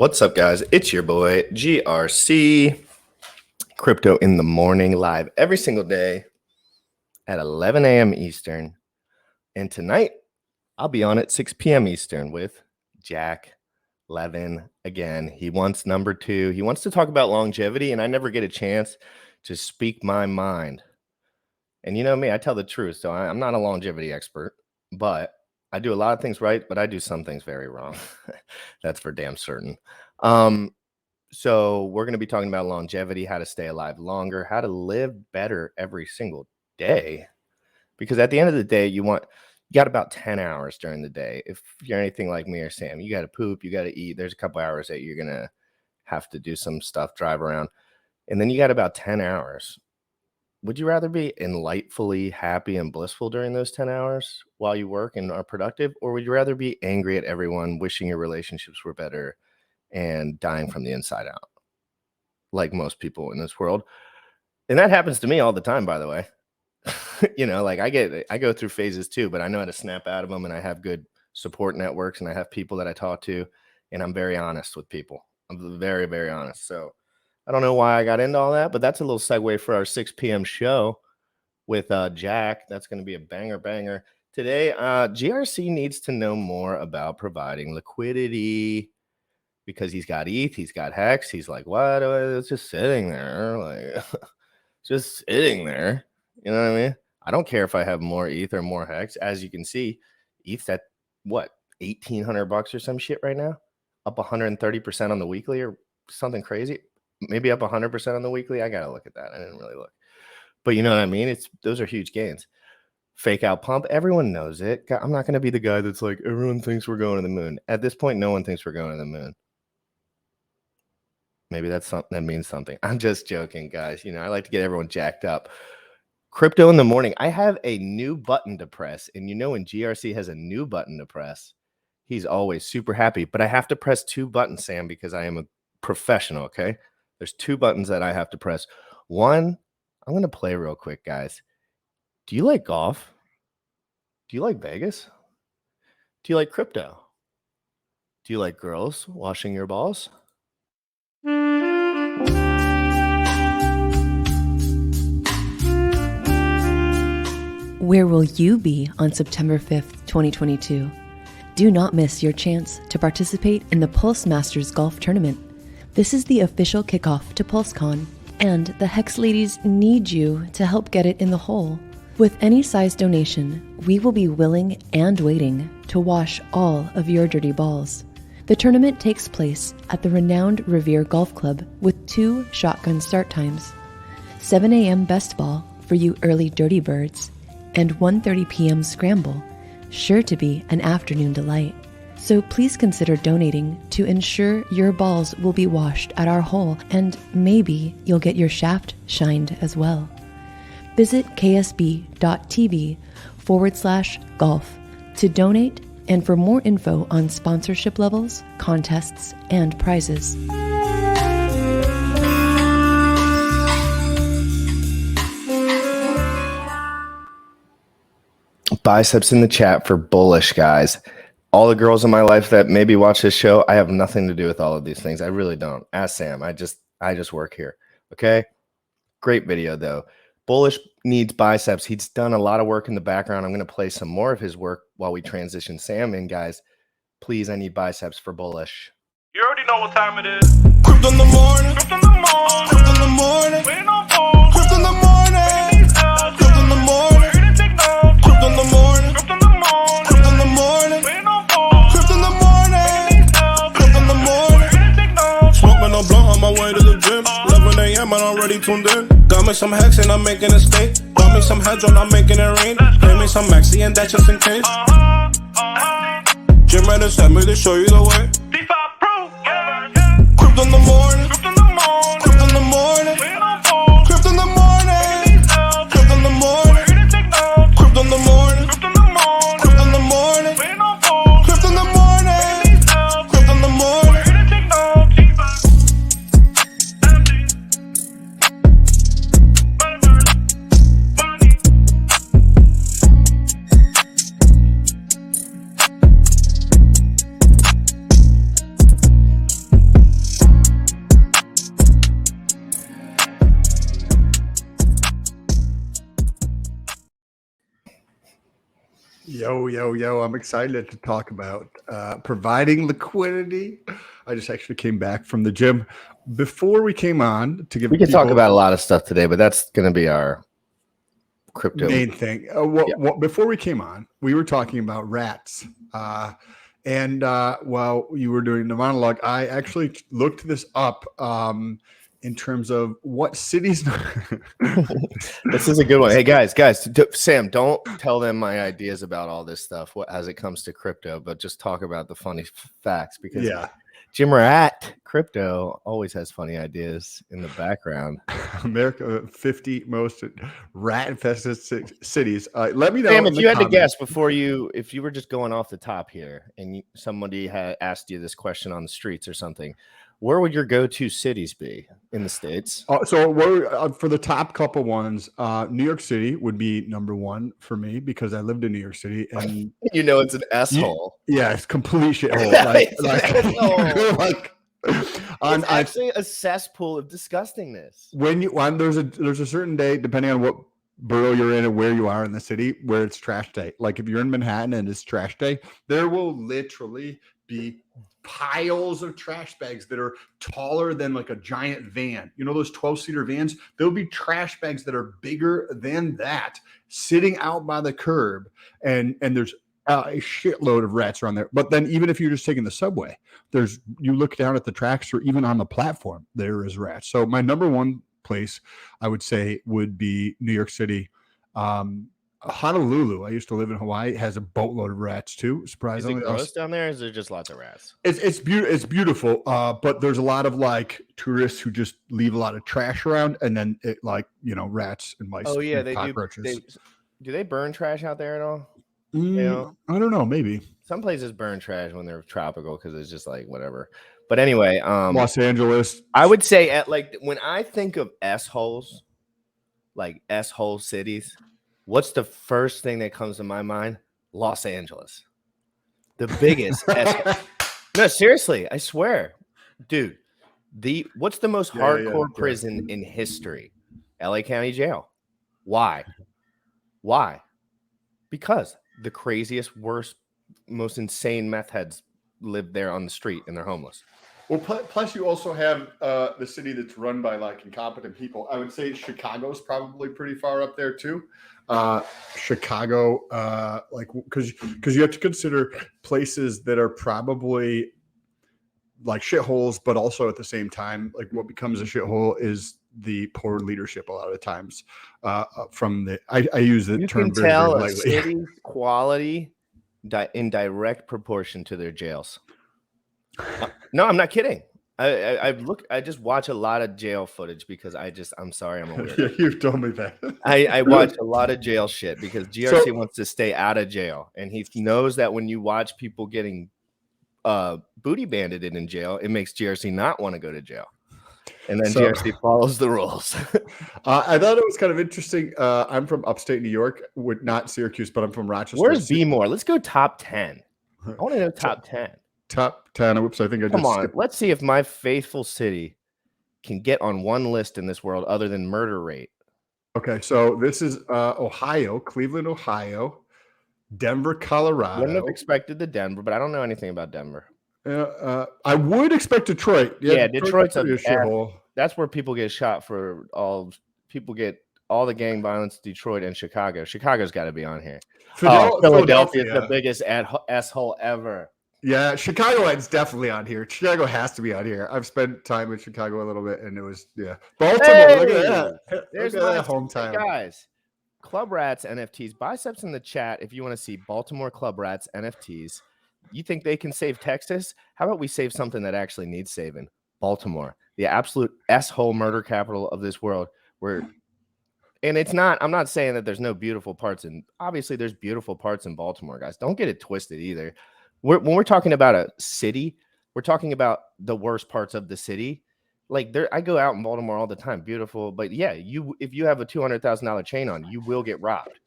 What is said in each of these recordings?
What's up, guys? It's your boy GRC. Crypto in the Morning, live every single day at 11 a.m. Eastern. And tonight, I'll be on at 6 p.m. Eastern with Jack Levin again. He wants number 2. He wants to talk about longevity, and I never get a chance to speak my mind. And you know me, I tell the truth, so I'm not a longevity expert, but I do a lot of things right, but I do some things very wrong. That's for damn certain. So we're going to be talking about longevity, how to stay alive longer, how to live better every single day. Because at the end of the day, you got about 10 hours during the day. If you're anything like me or Sam, you got to poop, you got to eat. There's a couple hours that you're going to have to do some stuff, drive around. And then you got about 10 hours. Would you rather be enlightfully happy and blissful during those 10 hours while you work and are productive? Or would you rather be angry at everyone, wishing your relationships were better, and dying from the inside out, like most people in this world? And that happens to me all the time, by the way. Like I go through phases too, but I know how to snap out of them, and I have good support networks, and I have people that I talk to, and I'm very honest with people. I'm very, very honest. So I don't know why I got into all that, but that's a little segue for our 6 p.m. show with Jack. That's going to be a banger. Today, GRC needs to know more about providing liquidity because he's got ETH, he's got Hex. He's like, what? It's just sitting there. Like, just sitting there. You know what I mean? I don't care if I have more ETH or more Hex. As you can see, ETH's at what, $1,800 or some shit right now? Up 130% on the weekly or something crazy. Maybe up 100% on the weekly. I got to look at that. I didn't really look. But you know what I mean? Those are huge gains. Fake out pump. Everyone knows it. I'm not going to be the guy that's like, everyone thinks we're going to the moon. At this point, no one thinks we're going to the moon. Maybe that's something that means something. I'm just joking, guys. I like to get everyone jacked up. Crypto in the Morning. I have a new button to press. And when GRC has a new button to press, he's always super happy. But I have to press 2 buttons, Sam, because I am a professional, okay? There's 2 buttons that I have to press. One, I'm going to play real quick, guys. Do you like golf? Do you like Vegas? Do you like crypto? Do you like girls washing your balls? Where will you be on September 5th, 2022? Do not miss your chance to participate in the Pulse Masters Golf Tournament. This is the official kickoff to PulseCon, and the Hex ladies need you to help get it in the hole. With any size donation, we will be willing and waiting to wash all of your dirty balls. The tournament takes place at the renowned Revere Golf Club with 2 shotgun start times, 7 a.m. best ball for you early dirty birds, and 1:30 p.m. scramble, sure to be an afternoon delight. So please consider donating to ensure your balls will be washed at our hole, and maybe you'll get your shaft shined as well. Visit ksb.tv/golf to donate and for more info on sponsorship levels, contests, and prizes. Biceps in the chat for bullish, guys. All the girls in my life that maybe watch this show, I have nothing to do with all of these things. I really don't. Ask Sam. I just work here. Okay? Great video, though. Bullish needs biceps. He's done a lot of work in the background. I'm going to play some more of his work while we transition Sam in, guys. Please, I need biceps for bullish. You already know what time it is. Crypto in the morning. Crypto in the morning. Crypto in the morning. Waiting on phone. Crypto in the morning. Crypto in the morning. Crypto in the morning. Crypto in the morning. Crypto in the morning. Waiting on phone. Crypto in the morning. Crypto in the morning. Smoking a blunt on my way to the gym. 11 a.m. and I'm already tuned in. Got me some Hex and I'm making a stake. Got me some hedge on, I'm making it rain. Pay me some Maxi and that's just in case. Jim ready sent me to show you the way. Crypto in the morning. Crypto in the morning. Crypto in the morning. Crypto in the morning. Crypto in the morning. Crypto in the morning. Crypto in the morning. Crypto in the morning. Crypto in the morning. Crypto in the morning. Yo. I'm excited to talk about providing liquidity. I just actually came back from the gym before we came on to give We can people talk about a lot of stuff today, but that's going to be our crypto. main thing. Before we came on, we were talking about rats. And while you were doing the monologue, I actually looked this up in terms of what cities. This is a good one. Hey, guys, Sam, don't tell them my ideas about all this stuff as it comes to crypto, but just talk about the funny facts because Jim Rat Crypto always has funny ideas in the background. America, 50 most rat-infested cities. Let me know. Sam, if you had to guess if you were just going off the top here and somebody had asked you this question on the streets or something, where would your go-to cities be in the States? For the top couple ones, New York City would be number one for me because I lived in New York City, and it's an S-hole. It's complete shithole. It's actually a cesspool of disgustingness. There's a certain day, depending on what borough you're in and where you are in the city, where it's trash day. Like if you're in Manhattan and it's trash day, there will literally be piles of trash bags that are taller than like a giant van. You know those 12-seater vans? There'll be trash bags that are bigger than that sitting out by the curb, and there's a shitload of rats around there. But then even if you're just taking the subway, you look down at the tracks or even on the platform, there is rats. So my number one place I would say would be New York City. Honolulu, I used to live in Hawaii, has a boatload of rats too. Surprisingly, is it gross down there? Or is there just lots of rats? It's beautiful, but there's a lot of like tourists who just leave a lot of trash around, and then rats and mice. Oh yeah, they cockroaches. Do they burn trash out there at all? I don't know. Maybe some places burn trash when they're tropical because it's just like whatever. But anyway, Los Angeles. I would say when I think of S-holes, like S-hole cities. What's the first thing that comes to my mind? Los Angeles. The biggest. No, seriously, I swear. Dude, what's the most hardcore prison in history? LA County Jail. Why? Because the craziest, worst, most insane meth heads live there on the street and they're homeless. Well, plus you also have the city that's run by like incompetent people. I would say Chicago's probably pretty far up there too. Chicago, because you have to consider places that are probably like shitholes, but also at the same time, like what becomes a shithole is the poor leadership a lot of times. I use the term very, very lightly. A city's quality in direct proportion to their jails. No, I'm not kidding. I just watch a lot of jail footage because I'm sorry, I'm a weirdo. Yeah, you've told me that. I watch a lot of jail shit because GRC wants to stay out of jail, and he knows that when you watch people getting booty bandited in jail, it makes GRC not want to go to jail. And then GRC follows the rules. I thought it was kind of interesting. I'm from upstate New York, not Syracuse, but I'm from Rochester. Where's B-more? Let's go top 10. I want to know top 10. Top 10. Whoops, I think I just skipped. Let's see if my faithful city can get on one list in this world other than murder rate. Okay, so this is Ohio, Cleveland, Ohio, Denver, Colorado. I wouldn't have expected the Denver, but I don't know anything about Denver. I would expect Detroit. Yeah, Detroit's a shithole. That's where people get shot for all the gang violence. Detroit and Chicago. Chicago's got to be on here. Philadelphia is the biggest asshole ever. Yeah, Chicago's definitely on here. Chicago has to be on here. I've spent time in Chicago a little bit, and it was Baltimore. Hey, look at that. There's my hometown. Hey guys, Club Rats NFTs. Biceps in the chat if you want to see Baltimore Club Rats NFTs. You think they can save Texas? How about we save something that actually needs saving? Baltimore, the absolute S-hole murder capital of this world. And it's not. I'm not saying that there's no beautiful parts, and obviously there's beautiful parts in Baltimore, guys. Don't get it twisted either. When we're talking about a city, we're talking about the worst parts of the city. Like I go out in Baltimore all the time, beautiful. But yeah, if you have a $200,000 chain on, you will get robbed.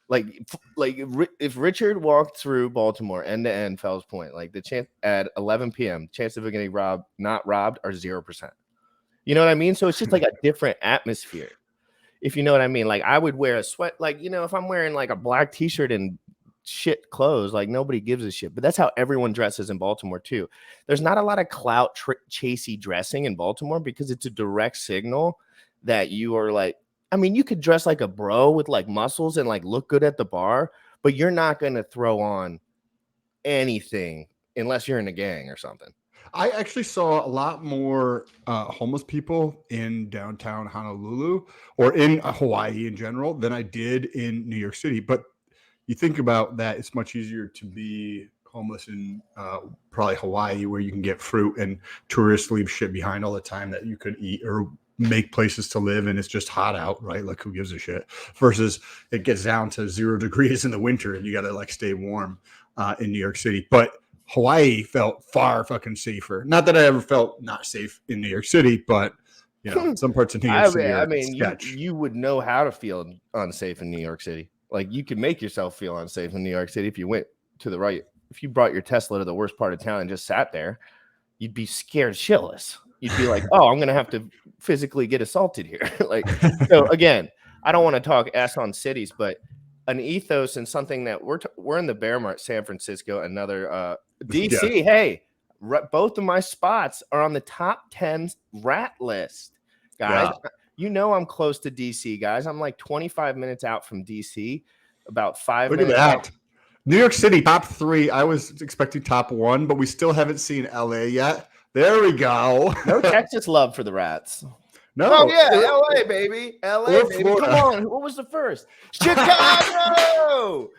Like if Richard walked through Baltimore end to end, Fells Point, like the chance at 11 p.m., chance of it getting not robbed, are 0%. You know what I mean? So it's just like a different atmosphere. If you know what I mean, like I would wear a sweat, like if I'm wearing like a black T-shirt and shit clothes. Like nobody gives a shit. But that's how everyone dresses in Baltimore too. There's not a lot of clout chasey dressing in Baltimore because it's a direct signal that you are like, I mean, you could dress like a bro with like muscles and like look good at the bar, but you're not going to throw on anything unless you're in a gang or something. I actually saw a lot more homeless people in downtown Honolulu or in Hawaii in general than I did in New York City. But you think about that, it's much easier to be homeless in probably Hawaii, where you can get fruit and tourists leave shit behind all the time that you could eat or make places to live, and it's just hot out, right? Like who gives a shit? Versus it gets down to 0 degrees in the winter and you got to like stay warm in New York City. But Hawaii felt far fucking safer. Not that I ever felt not safe in New York City, but you know, some parts of New York City are sketch. You would know how to feel unsafe in New York City. Like you could make yourself feel unsafe in New York City if you went to the right. If you brought your Tesla to the worst part of town and just sat there, you'd be scared shitless. You'd be like, oh, I'm going to have to physically get assaulted here. Like, so again, I don't want to talk ass on cities, but an ethos and something that we're in the Bear Mart, San Francisco, another DC. Yeah. Hey, both of my spots are on the top 10 rat list, guys. Yeah. You know, I'm close to DC, guys. I'm like 25 minutes out from DC, about 5 minutes. Look at that. New York City, top 3. I was expecting top 1, but we still haven't seen LA yet. There we go. No Texas love for the rats. No. Oh, yeah, LA, baby. LA, baby. Florida. Come on. What was the first? Chicago!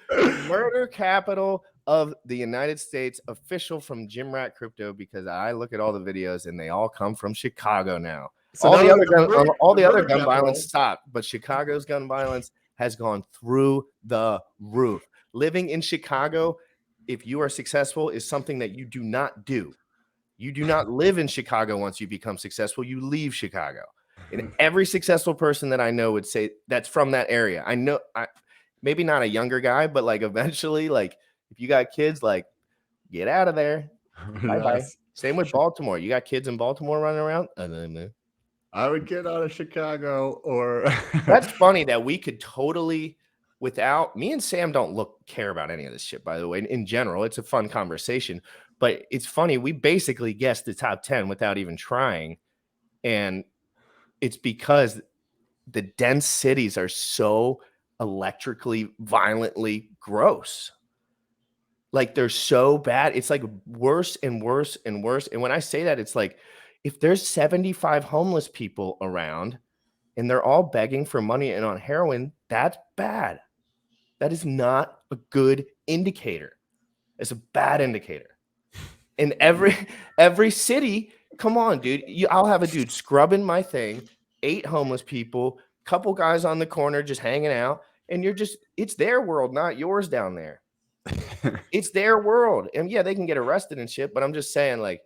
Murder capital of the United States, official from Jim Rat Crypto, because I look at all the videos and they all come from Chicago now. So all the other gun violence stopped, but Chicago's gun violence has gone through the roof. Living in Chicago, if you are successful, is something that you do not do. You do not live in Chicago once you become successful. You leave Chicago. And every successful person that I know would say that's from that area. I know, maybe not a younger guy, but like eventually, like if you got kids, like get out of there. Bye-bye. Same with Baltimore. You got kids in Baltimore running around? I would get out of Chicago or That's funny that we could totally, without me and Sam don't care about any of this shit, by the way. In general, it's a fun conversation, but it's funny. We basically guessed the top 10 without even trying. And it's because the dense cities are so electrically, violently gross. Like they're so bad. It's like worse and worse and worse. And when I say that, it's like, if there's 75 homeless people around and they're all begging for money and on heroin, that's bad. That is not a good indicator. It's a bad indicator. In every city, come on, dude. I'll have a dude scrubbing my thing, 8 homeless people, couple guys on the corner just hanging out, and it's their world, not yours down there. It's their world. And yeah, they can get arrested and shit, but I'm just saying, like,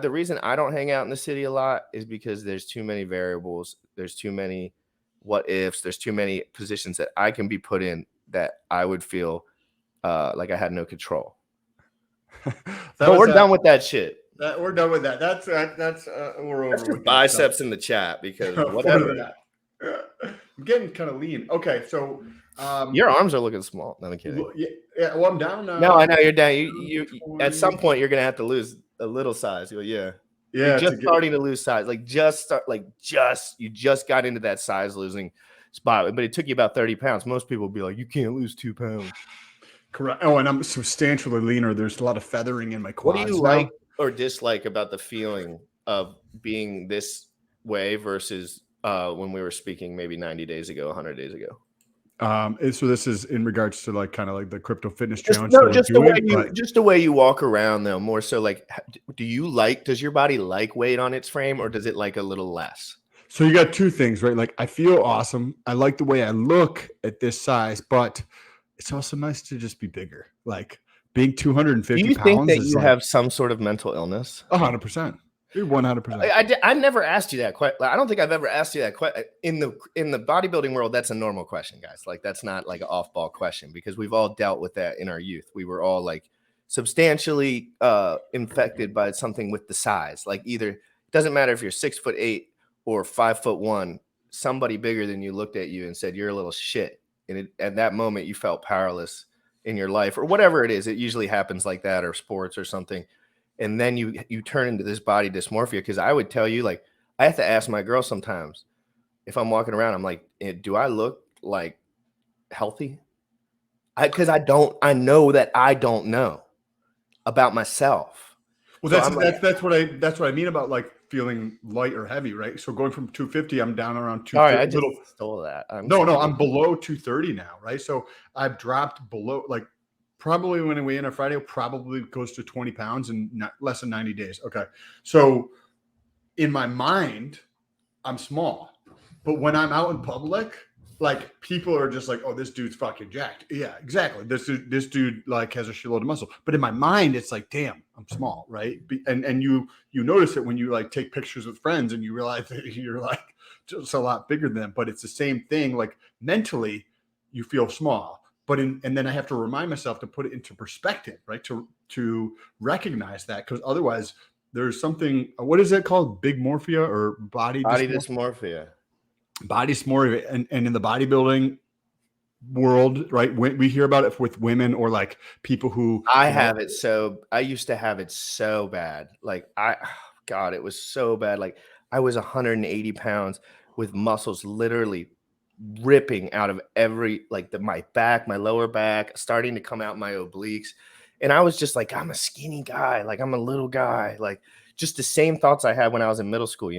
the reason I don't hang out in the city a lot is because there's too many variables. There's too many what ifs. There's too many positions that I can be put in that I would feel like I had no control. But we're done with that shit. We're done with that. That's we're over with biceps in the chat because whatever. I'm getting kind of lean. Okay, so your arms are looking small. No, I'm kidding. Yeah, well, I'm down now. No, I know you're down. You at some point you're gonna have to lose a little size. Yeah. You're just starting to lose size. You just got into that size losing spot, but it took you about 30 pounds. Most people would be like, you can't lose 2 pounds. Correct. Oh, and I'm substantially leaner. There's a lot of feathering in my quads. What do you like or dislike about the feeling of being this way versus when we were speaking maybe 90 days ago, 100 days ago? So this is in regards to like kind of like the crypto fitness challenge. Just the way you walk around though, more so like, does your body like weight on its frame or does it like a little less? So you got 2 things, right? Like I feel awesome. I like the way I look at this size, but it's also nice to just be bigger. Like being 250 pounds. Do you think that you have some sort of mental illness? 100%. 100%. I never asked you that question. I don't think I've ever asked you that question in the bodybuilding world. That's a normal question, guys. Like that's not like an off-ball question because we've all dealt with that in our youth. We were all like substantially infected by something with the size. Like either it doesn't matter if you're 6'8" or 5'1", somebody bigger than you looked at you and said you're a little shit. And at that moment you felt powerless in your life or whatever it is. It usually happens like that, or sports or something. And then you turn into this body dysmorphia. Because I would tell you, like, I have to ask my girl sometimes if I'm walking around, I'm like, do I look like healthy? Because I know that I don't know about myself. Well, So I'm like, that's what I mean about like feeling light or heavy, right? So going from 250, I'm down around sorry, 230. I just stole that. I'm No, sorry. I'm below 230 now, right? So I've dropped below, like, probably when we in on Friday, probably goes to 20 pounds in less than 90 days. Okay. So in my mind, I'm small, but when I'm out in public, like, people are just like, oh, this dude's fucking jacked. Yeah, exactly. This dude like has a shitload of muscle. But in my mind, it's like, damn, I'm small, right? And you notice it when you like take pictures with friends and you realize that you're like just a lot bigger than them. But it's the same thing. Like, mentally, you feel small. But and then I have to remind myself to put it into perspective, right? To recognize that, because otherwise there's something, what is it called? Big morphia or body Dysmorphia. body dysmorphia. And in the bodybuilding world, right, we hear about it with women, or like people who I have it I used to have it so bad. Like God, it was so bad. Like I was 180 pounds with muscles literally ripping out of my back, my lower back, starting to come out my obliques. And I was just like, I'm a skinny guy. Like I'm a little guy. Like just the same thoughts I had when I was in middle school,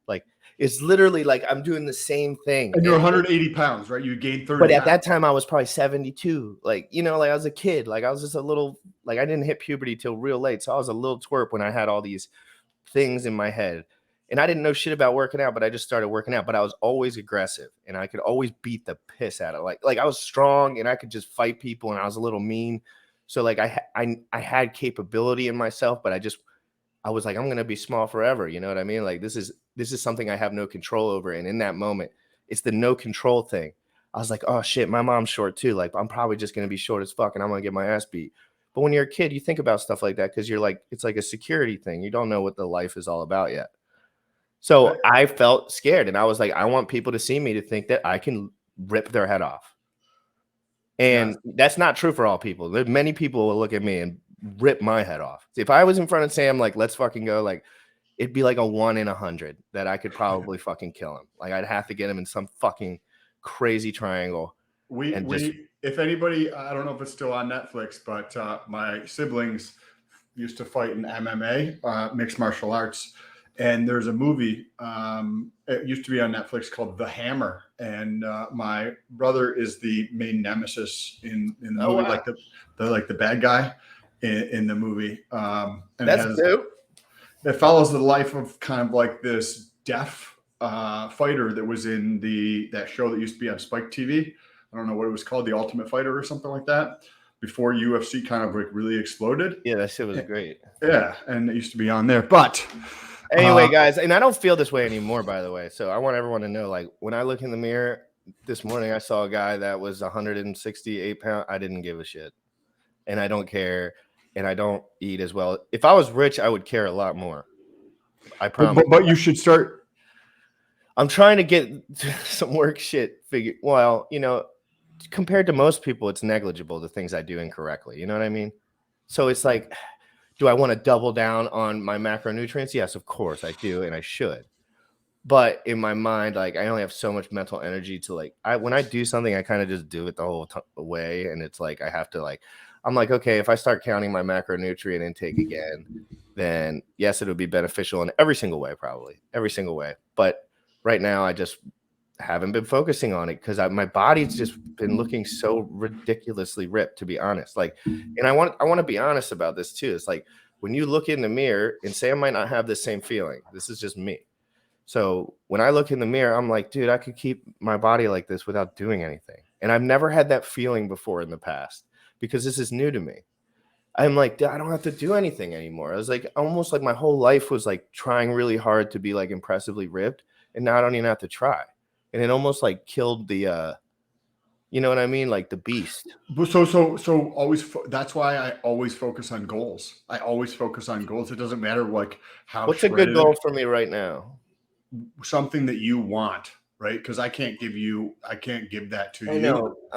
like it's literally like I'm doing the same thing. and you're 180 pounds, right? You gained 30 But at pounds. that time I was probably 72. Like, like I was a kid. Like I was just a little, like I didn't hit puberty till real late. So I was a little twerp when I had all these things in my head. And I didn't know shit about working out, but I just started working out. But I was always aggressive and I could always beat the piss out of it. Like I was strong and I could just fight people and I was a little mean. So like I had capability in myself, but I was like, I'm gonna be small forever. You know what I mean? Like this is something I have no control over. And in that moment, it's the no control thing. I was like, oh shit, my mom's short too. Like I'm probably just gonna be short as fuck and I'm gonna get my ass beat. But when you're a kid, you think about stuff like that because you're like, it's like a security thing. You don't know what the life is all about yet. So I felt scared and I was like, I want people to see me to think that I can rip their head off. And that's not true for all people. There's many people will look at me and rip my head off. If I was in front of Sam, like, let's fucking go, like, it'd be like a 1 in 100 that I could probably fucking kill him. Like, I'd have to get him in some fucking crazy triangle. If anybody, I don't know if it's still on Netflix, but my siblings used to fight in MMA, mixed martial arts. And there's a movie, it used to be on Netflix, called The Hammer. And my brother is the main nemesis in the movie, wow. like the bad guy in the movie. And that's dope. It follows the life of kind of like this deaf fighter that was in that show that used to be on Spike TV. I don't know what it was called, The Ultimate Fighter or something like that, before UFC kind of like really exploded. Yeah, that shit was great. Yeah, and it used to be on there. But anyway, guys, and I don't feel this way anymore, by the way. So I want everyone to know, like, when I look in the mirror this morning, I saw a guy that was 168 pounds. I didn't give a shit. And I don't care. And I don't eat as well. If I was rich, I would care a lot more. I promise. But you should start. I'm trying to get some work shit figured. Well, compared to most people, it's negligible, the things I do incorrectly. You know what I mean? So it's like, do I want to double down on my macronutrients? Yes, of course I do, and I should. But in my mind, like, I only have so much mental energy to, like, when I do something, I kind of just do it the whole way. And it's like, I have to, like, I'm like, okay, if I start counting my macronutrient intake again, then yes, it would be beneficial in every single way, probably every single way. But right now, I just haven't been focusing on it because my body's just been looking so ridiculously ripped, to be honest. Like, and I want to be honest about this too. It's like when you look in the mirror, and Sam might not have the same feeling. This is just me. So when I look in the mirror, I'm like, dude, I could keep my body like this without doing anything. And I've never had that feeling before in the past because this is new to me. I'm like, I don't have to do anything anymore. I was like, almost like my whole life was like trying really hard to be like impressively ripped. And now I don't even have to try. And it almost like killed the, you know what I mean? Like the beast. So always, that's why I always focus on goals. I always focus on goals. It doesn't matter like how. What's a good goal for me right now? Something that you want. right? Because I can't give that to I you.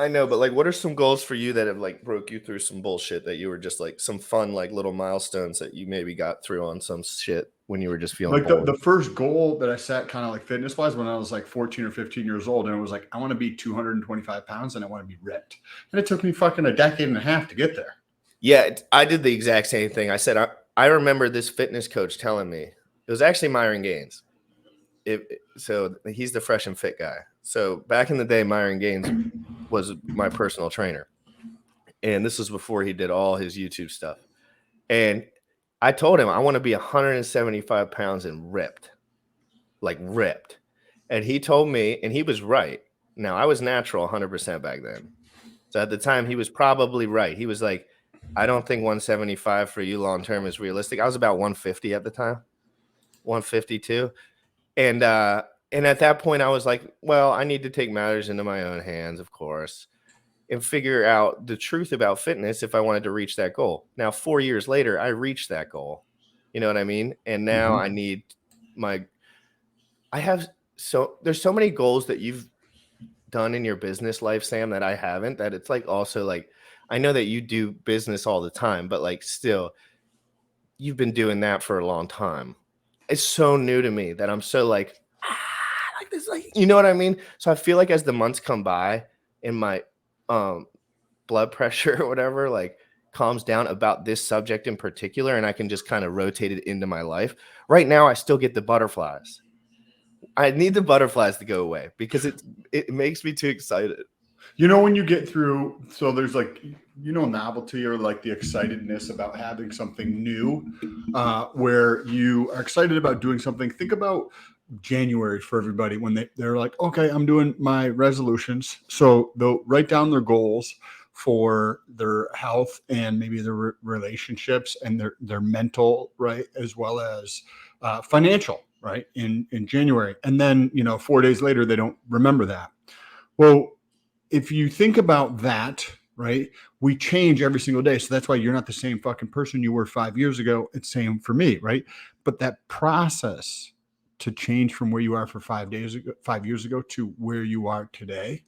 know, but like, what are some goals for you that have like broke you through some bullshit that you were just like some fun, like little milestones that you maybe got through on some shit when you were just feeling Like bored? the first goal that I set kind of like fitness wise when I was like 14 or 15 years old, and it was like, I want to be 225 pounds and I want to be ripped. And it took me fucking a decade and a half to get there. Yeah, I did the exact same thing. I said, I remember this fitness coach telling me, it was actually Myron Gaines. So he's the fresh and fit guy. So back in the day, Myron Gaines was my personal trainer. And this was before he did all his YouTube stuff. And I told him I want to be 175 pounds and ripped, like ripped. And he told me, and he was right. Now, I was natural 100% back then. So at the time, he was probably right. He was like, I don't think 175 for you long term is realistic. I was about 150 at the time, 152. And at that point, I was like, well, I need to take matters into my own hands, of course, and figure out the truth about fitness if I wanted to reach that goal. Now, 4 years later, I reached that goal. You know what I mean? And now I need there's so many goals that you've done in your business life, Sam, that I haven't, that it's like also like, I know that you do business all the time, but like still, you've been doing that for a long time. It's so new to me that I'm so like, like this, like, you know what I mean? So I feel like as the months come by and my blood pressure or whatever, like calms down about this subject in particular, and I can just kind of rotate it into my life. Right now, I still get the butterflies. I need the butterflies to go away because it makes me too excited. You know, when you get through, so there's like, novelty or like the excitedness about having something new, where you are excited about doing something. Think about January for everybody when they're like, okay, I'm doing my resolutions. So they'll write down their goals for their health and maybe their relationships and their mental, right, as well as financial, right, in January. And then 4 days later they don't remember that. Well, if you think about that, right, we change every single day. So that's why you're not the same fucking person you were 5 years ago. It's same for me, right? But that process to change from where you are for 5 years ago to where you are today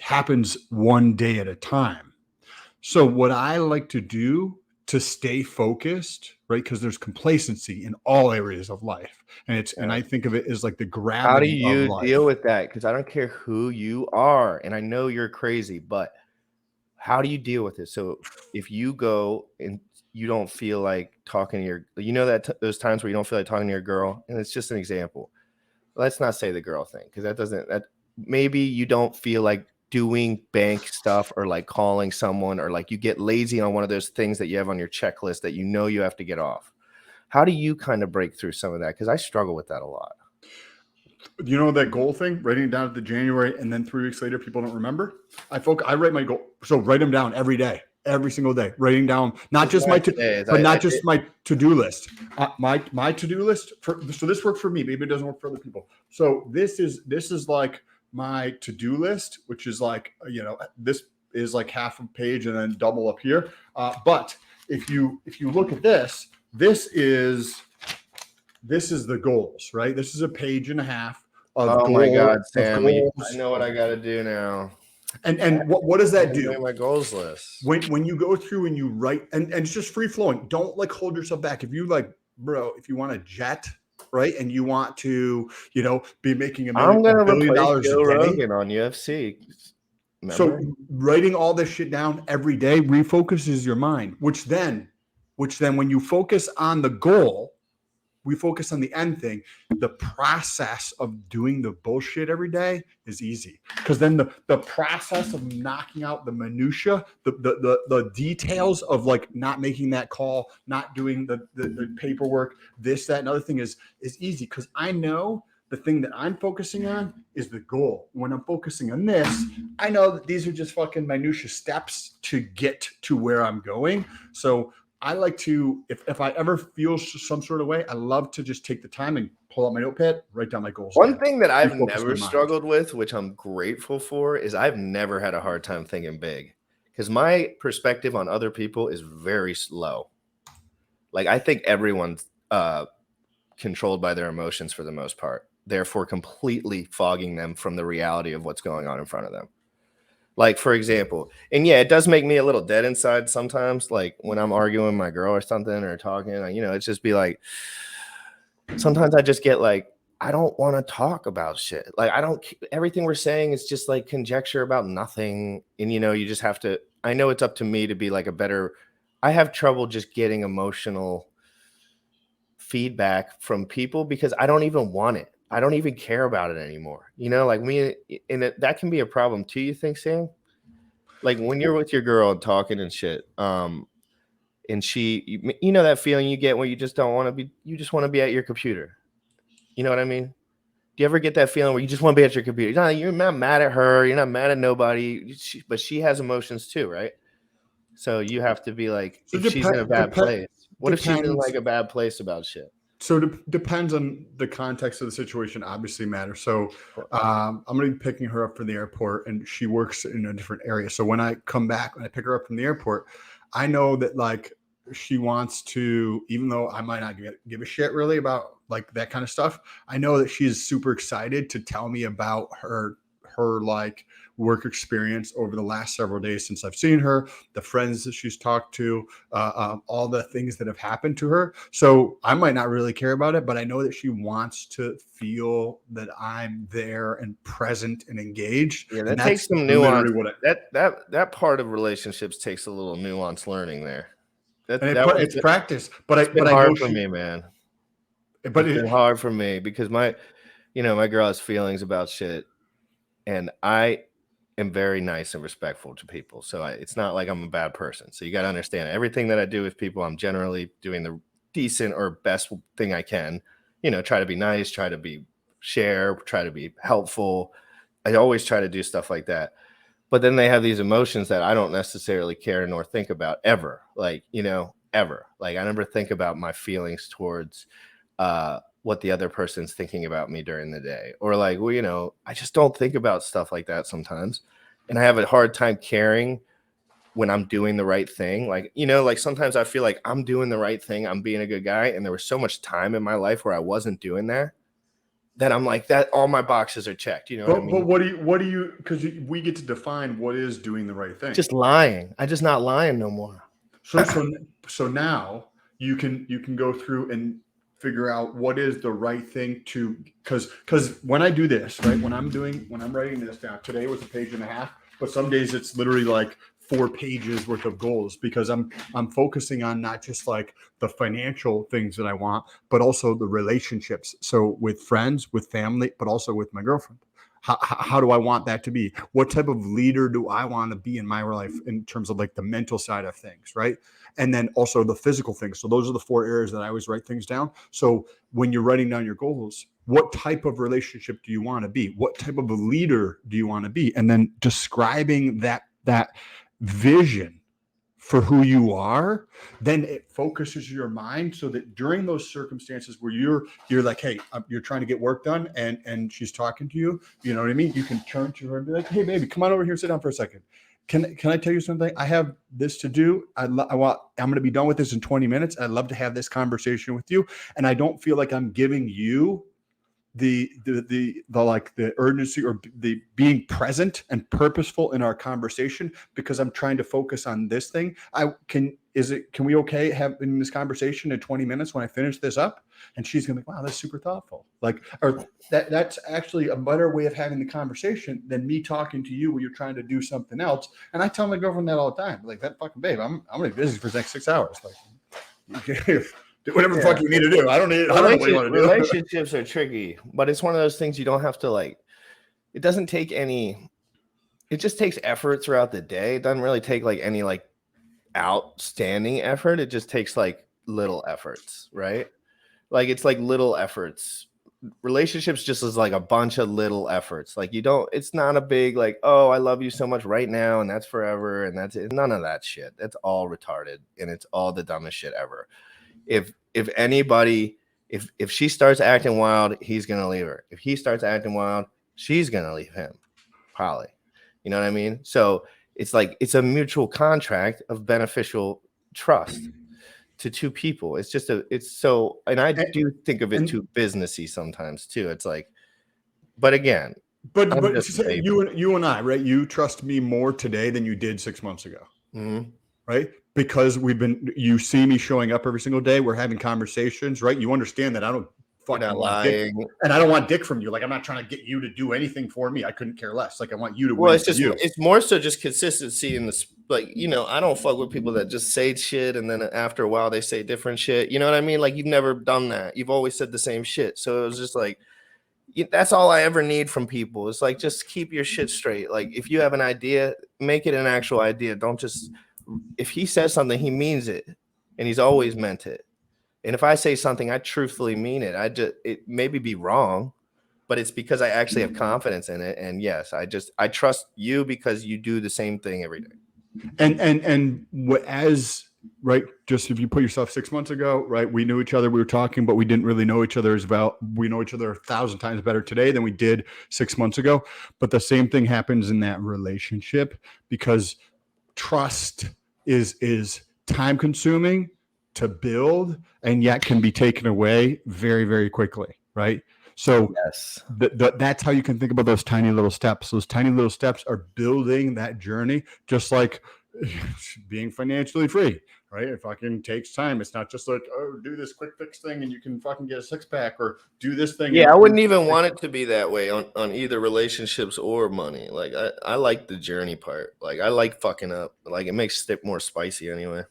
happens one day at a time. So what I like to do to stay focused, right? Because there's complacency in all areas of life. And I think of it as like the How do gravity of you life. deal with that? Because I don't care who you are, and I know you're crazy, but how do you deal with it? So if you go and you don't feel like talking to that those times where you don't feel like talking to your girl, and it's just an example. Let's not say the girl thing, because that maybe you don't feel like doing bank stuff or like calling someone, or like you get lazy on one of those things that you have on your checklist that you have to get off. How do you kind of break through some of that? Because I struggle with that a lot. That goal thing, writing it down at the January, and then 3 weeks later, people don't remember. I write my goal. So write them down every day, every single day, writing down, not just my to-do list, my to-do list. So this worked for me. Maybe it doesn't work for other people. So this is like my to-do list, which is like, this is like half a page and then double up here. But if you look at this is the goals, right? This is a page and a half of my God, Sam, goals. I know what I got to do now. And what does that do? My goals list. When you go through and you write, and it's just free flowing. Don't like hold yourself back. If you like, bro, if you want a jet, right, and you want to, be making $1 billion a day Rogan on UFC. Remember? So writing all this shit down every day refocuses your mind, which then when you focus on the goal, we focus on the end thing. The process of doing the bullshit every day is easy, because then the process of knocking out the minutia, the details of like not making that call, not doing the paperwork, this, that, and other thing is easy, because I know the thing that I'm focusing on is the goal. When I'm focusing on this, I know that these are just fucking minutia steps to get to where I'm going. So I like to, if I ever feel some sort of way, I love to just take the time and pull out my notepad, write down my goals. One thing that I've never struggled with, which I'm grateful for, is I've never had a hard time thinking big, because my perspective on other people is very slow. Like, I think everyone's controlled by their emotions for the most part. therefore completely fogging them from the reality of what's going on in front of them. Like, for example, and yeah, it does make me a little dead inside sometimes, like when I'm arguing with my girl or something or talking, it's just be like, sometimes I just get like, I don't want to talk about shit. Like, everything we're saying is just like conjecture about nothing. And, you just have to, I know it's up to me to be like I have trouble just getting emotional feedback from people because I don't even want it. I don't even care about it anymore. Like me, and that can be a problem too. You think, Sam? Like when you're with your girl and talking and shit, and she, that feeling you get when you just don't want to be, you just want to be at your computer. You know what I mean? Do you ever get that feeling where you just want to be at your computer? You're not mad at her. You're not mad at nobody, but she has emotions too, right? So you have to be like, if she's in a bad place, what if she's in like a bad place about shit? So depends on the context of the situation, obviously matters. So I'm going to be picking her up from the airport and she works in a different area. So when I come back, when I pick her up from the airport, I know that like she wants to, even though I might not give a shit really about like that kind of stuff, I know that she's super excited to tell me about her like work experience over the last several days since I've seen her, the friends that she's talked to, all the things that have happened to her. So I might not really care about it, but I know that she wants to feel that I'm there and present and engaged. Yeah, that and takes some nuance. That part of relationships takes a little nuance learning there. It's practice, but it's been hard for me, man. But it's been hard for me because my girl has feelings about shit, and I am very nice and respectful to people. So it's not like I'm a bad person. So you got to understand, everything that I do with people, I'm generally doing the decent or best thing I can. Try to be nice, try to share, try to be helpful. I always try to do stuff like that. But then they have these emotions that I don't necessarily care nor think about ever. Like, ever. Like I never think about my feelings towards what the other person's thinking about me during the day. Or like, well, I just don't think about stuff like that sometimes. And I have a hard time caring when I'm doing the right thing. Like, like sometimes I feel like I'm doing the right thing. I'm being a good guy. And there was so much time in my life where I wasn't doing that I'm like, that all my boxes are checked. You know what I mean? But what do you, because we get to define what is doing the right thing. Just lying. I just not lying no more. So now you can go through and figure out what is the right thing to, because when I do this, right, when I'm writing this down, today was a page and a half, but some days it's literally like 4 pages worth of goals, because I'm focusing on not just like the financial things that I want, but also the relationships. So with friends, with family, but also with my girlfriend. How do I want that to be? What type of leader do I want to be in my life in terms of like the mental side of things, right? And then also the physical things. So those are the 4 areas that I always write things down. So when you're writing down your goals, what type of relationship do you want to be? What type of a leader do you want to be? And then describing that vision for who you are, then it focuses your mind so that during those circumstances where you're like, hey, you're trying to get work done and she's talking to you, you know what I mean? You can turn to her and be like, hey, baby, come on over here, sit down for a second. Can I tell you something? I have this to do. I'm going to be done with this in 20 minutes. I'd love to have this conversation with you. And I don't feel like I'm giving you the like the urgency or the being present and purposeful in our conversation, because I'm trying to focus on this thing. Can we okay having this conversation in 20 minutes when I finish this up? And she's gonna be, wow, that's super thoughtful. Like, or that's actually a better way of having the conversation than me talking to you when you're trying to do something else. And I tell my girlfriend that all the time, like, that fucking babe, I'm gonna be busy for the next 6 hours. Like, okay. Whatever the fuck you need to do. I don't know what you want to do. Relationships are tricky, but it's one of those things you don't have to like. It doesn't take any. It just takes effort throughout the day. It doesn't really take like any like outstanding effort. It just takes like little efforts, right? Like it's like little efforts. Relationships just is like a bunch of little efforts. Like you don't. It's not a big like, oh, I love you so much right now, and that's forever, and that's it. None of that shit. That's all retarded, and it's all the dumbest shit ever. If anybody, if she starts acting wild, he's gonna leave her. If he starts acting wild, she's gonna leave him, probably. You know what I mean? So it's like it's a mutual contract of beneficial trust to 2 people. It's just and I do think of it too businessy sometimes too. It's like But again, But I'm just a baby. you and I, right? You trust me more today than you did 6 months ago, Mhm. right? Because you see me showing up every single day. We're having conversations, right? You understand that I don't You're not fucking want dick, lying. and I don't want dick from you. Like I'm not trying to get you to do anything for me. I couldn't care less. Like I want you to Well, win it's for just you. it's more so just consistency in this. Like, I don't fuck with people that just say shit and then after a while they say different shit. You know what I mean? Like you've never done that. You've always said the same shit. So it was just like that's all I ever need from people. It's like just keep your shit straight. Like if you have an idea, make it an actual idea. Don't just if he says something, he means it, and he's always meant it. And if I say something, I truthfully mean it. It maybe be wrong, but it's because I actually have confidence in it. And yes, I trust you because you do the same thing every day. And as right, just if you put yourself 6 months ago, right, we knew each other, we were talking, but we didn't really know each other as well. We know each other 1,000 times better today than we did 6 months ago. But the same thing happens in that relationship because trust is time consuming to build and yet can be taken away very, very quickly, right? So Yes. that's how you can think about those tiny little steps. Those tiny little steps are building that journey, just like being financially free, right? It fucking takes time. It's not just like, oh, do this quick fix thing and you can fucking get a six pack, or do this thing. Yeah, I wouldn't even want it to be that way on either relationships or money. Like I like the journey part. Like I like fucking up. Like it makes it more spicy anyway.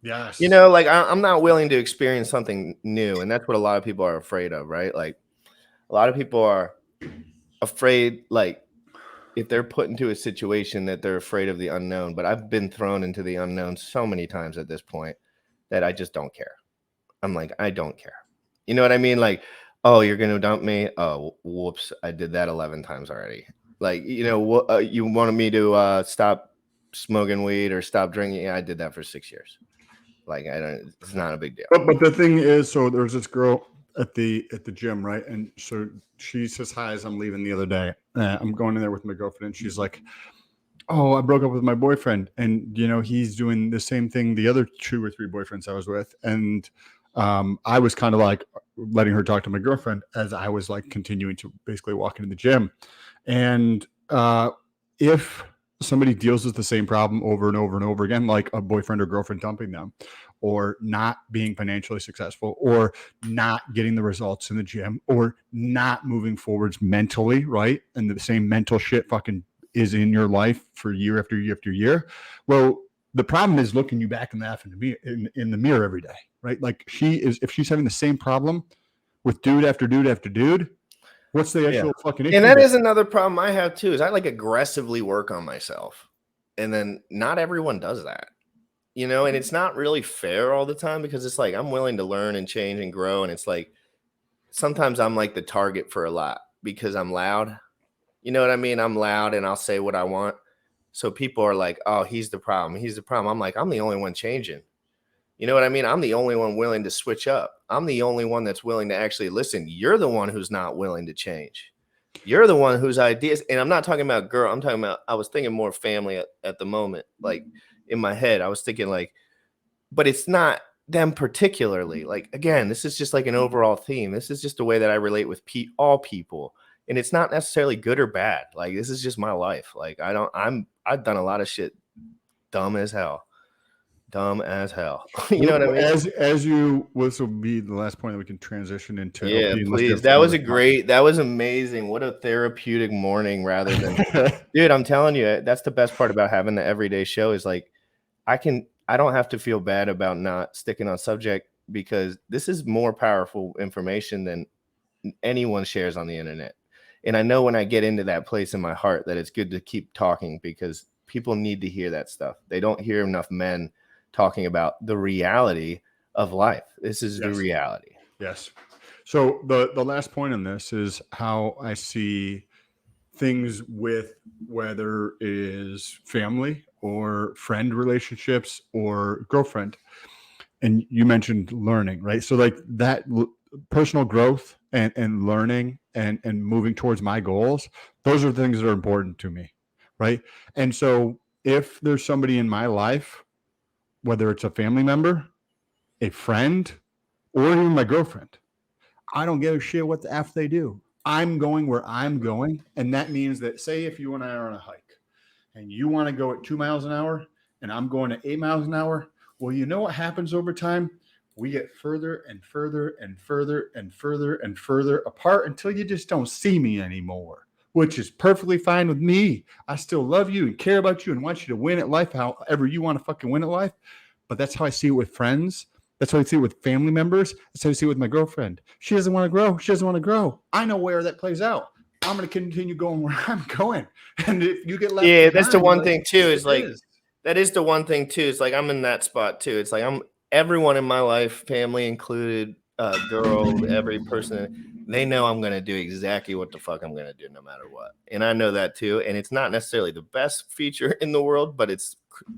Yes. Like I'm not willing to experience something new, and that's what a lot of people are afraid of, right? Like a lot of people are afraid, like if they're put into a situation that they're afraid of the unknown. But I've been thrown into the unknown so many times at this point that I just don't care. I'm like, I don't care. You know what I mean? Like, oh, you're gonna dump me? Oh, whoops, I did that 11 times already. Like, you wanted me to stop smoking weed or stop drinking? Yeah, I did that for 6 years. Like, I don't. It's not a big deal. But the thing is, so there's this girl at the gym, right? And so she says hi as I'm leaving the other day. I'm going in there with my girlfriend, and she's like, "Oh, I broke up with my boyfriend, and he's doing the same thing the other 2 or 3 boyfriends I was with." And I was kind of like letting her talk to my girlfriend as I was like continuing to basically walk into the gym. And if somebody deals with the same problem over and over and over again, like a boyfriend or girlfriend dumping them, or not being financially successful, or not getting the results in the gym, or not moving forwards mentally, right? And the same mental shit fucking is in your life for year after year after year. Well, the problem is looking you back in the mirror every day, right? Like if she's having the same problem with dude after dude after dude, what's the actual fucking issue? And that is another problem I have too, is I like aggressively work on myself. And then not everyone does that. And it's not really fair all the time because it's like I'm willing to learn and change and grow. And it's like sometimes I'm like the target for a lot because I'm loud. You know what I mean? I'm loud and I'll say what I want. So people are like, oh, he's the problem. He's the problem. I'm like, I'm the only one changing. You know what I mean? I'm the only one willing to switch up. I'm the only one that's willing to actually listen. You're the one who's not willing to change. You're the one whose ideas, and I'm not talking about girl. I'm talking about, I was thinking more family at the moment. Like in my head, I was thinking like, but it's not them particularly. Like, again, this is just like an overall theme. This is just a way that I relate with all people. And it's not necessarily good or bad. Like, this is just my life. Like, I've done a lot of shit dumb as hell. Dumb as hell. You know what I mean? As you, this will be the last point that we can transition into. Yeah, please. That was amazing. What a therapeutic morning rather than, dude, I'm telling you, that's the best part about having the everyday show is like, I don't have to feel bad about not sticking on subject because this is more powerful information than anyone shares on the internet. And I know when I get into that place in my heart that it's good to keep talking because people need to hear that stuff. They don't hear enough men talking about the reality of life. This is the reality. Yes. So the last point on this is how I see things with whether it is family or friend relationships or girlfriend. And you mentioned learning, right? So like that personal growth and learning and moving towards my goals, those are things that are important to me, right? And so if there's somebody in my life, whether it's a family member, a friend, or even my girlfriend, I don't give a shit what the F they do. I'm going where I'm going. And that means that, say, if you and I are on a hike and you want to go at 2 miles an hour and I'm going at 8 miles an hour, well, you know what happens over time? We get further and further and further and further and further apart until you just don't see me anymore, which is perfectly fine with me. I still love you and care about you and want you to win at life however you want to fucking win at life. But that's how I see it with friends. That's how I see it with family members. That's how I see it with my girlfriend. She doesn't want to grow. She doesn't want to grow. I know where that plays out. I'm going to continue going where I'm going. And if you get left behind, that's the one thing too. it Is like that is the one thing too. It's like I'm in that spot too. It's like I'm everyone in my life, family included, girl, every person, they know I'm going to do exactly what the fuck I'm going to do no matter what. And I know that too. And it's not necessarily the best feature in the world, but it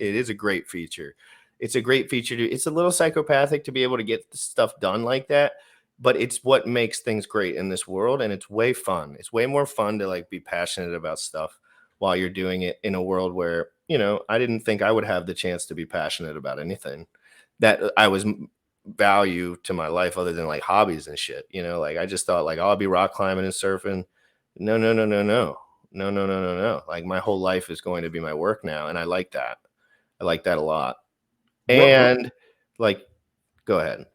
is a great feature. It's a great feature. It's a little psychopathic to be able to get stuff done like that, but it's what makes things great in this world. And it's way fun. It's way more fun to like be passionate about stuff while you're doing it in a world where, you know, I didn't think I would have the chance to be passionate about anything that I was value to my life other than like hobbies and shit. You know, like I just thought like, oh, I'll be rock climbing and surfing. No. Like my whole life is going to be my work now. And I like that. I like that a lot. And like, go ahead.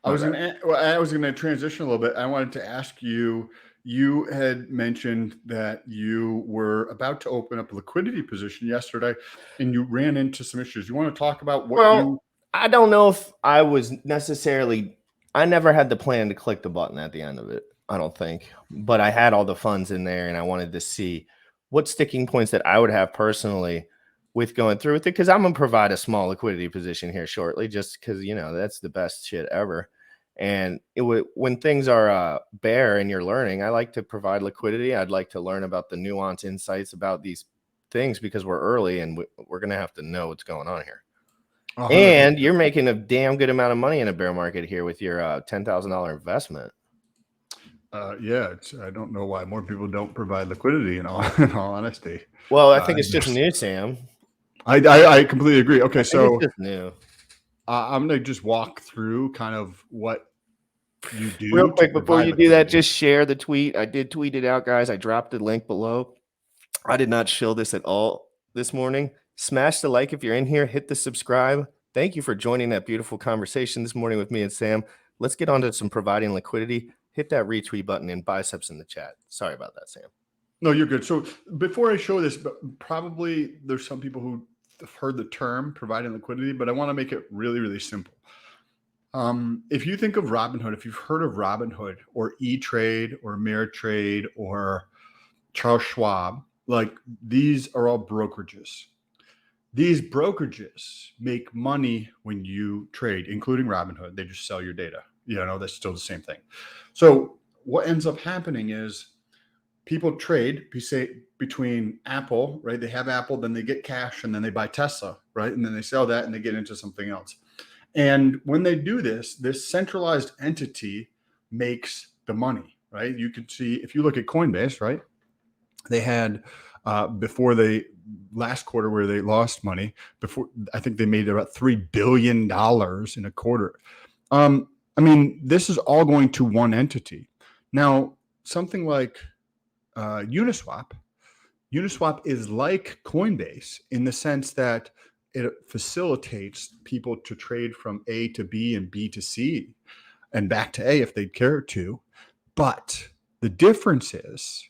I was going to transition a little bit. I wanted to ask you, you had mentioned that you were about to open up a liquidity position yesterday and you ran into some issues. You want to talk about what I don't know if I was necessarily, I never had the plan to click the button at the end of it, I don't think, but I had all the funds in there and I wanted to see what sticking points that I would have personally with going through with it. Cause I'm going to provide a small liquidity position here shortly, just cause you know, that's the best shit ever. And when things are bare and you're learning, I like to provide liquidity. I'd like to learn about the nuance insights about these things because we're early and we're going to have to know what's going on here. 100%. And you're making a damn good amount of money in a bear market here with your $10,000 investment. Yeah, I don't know why more people don't provide liquidity in all honesty. Well, I think it's just new, Sam. I completely agree. Okay, so it's just new. I'm going to just walk through kind of what you do. Real quick, before you do that, just share the tweet. I did tweet it out, guys. I dropped the link below. I did not shill this at all this morning. Smash the like if you're in here. Hit the subscribe. Thank you for joining that beautiful conversation this morning with me and Sam. Let's get on to some providing liquidity. Hit that retweet button and biceps in the chat. Sorry about that, Sam. No, you're good. So before I show this, probably there's some people who have heard the term providing liquidity, but I want to make it really, really simple. If you think of Robinhood, if you've heard of Robinhood or E-Trade or Ameritrade or Charles Schwab, like these are all brokerages. These brokerages make money when you trade, including Robinhood. They just sell your data. You know, that's still the same thing. So what ends up happening is people trade, say, between Apple, right? They have Apple, then they get cash, and then they buy Tesla, right? And then they sell that and they get into something else. And when they do this centralized entity makes the money, right? You can see, if you look at Coinbase, right? They had, before they last quarter where they lost money, before I think they made about $3 billion in a quarter. I mean, this is all going to one entity. Now, something like Uniswap is like Coinbase in the sense that it facilitates people to trade from A to B and B to C and back to A if they care to. But the difference is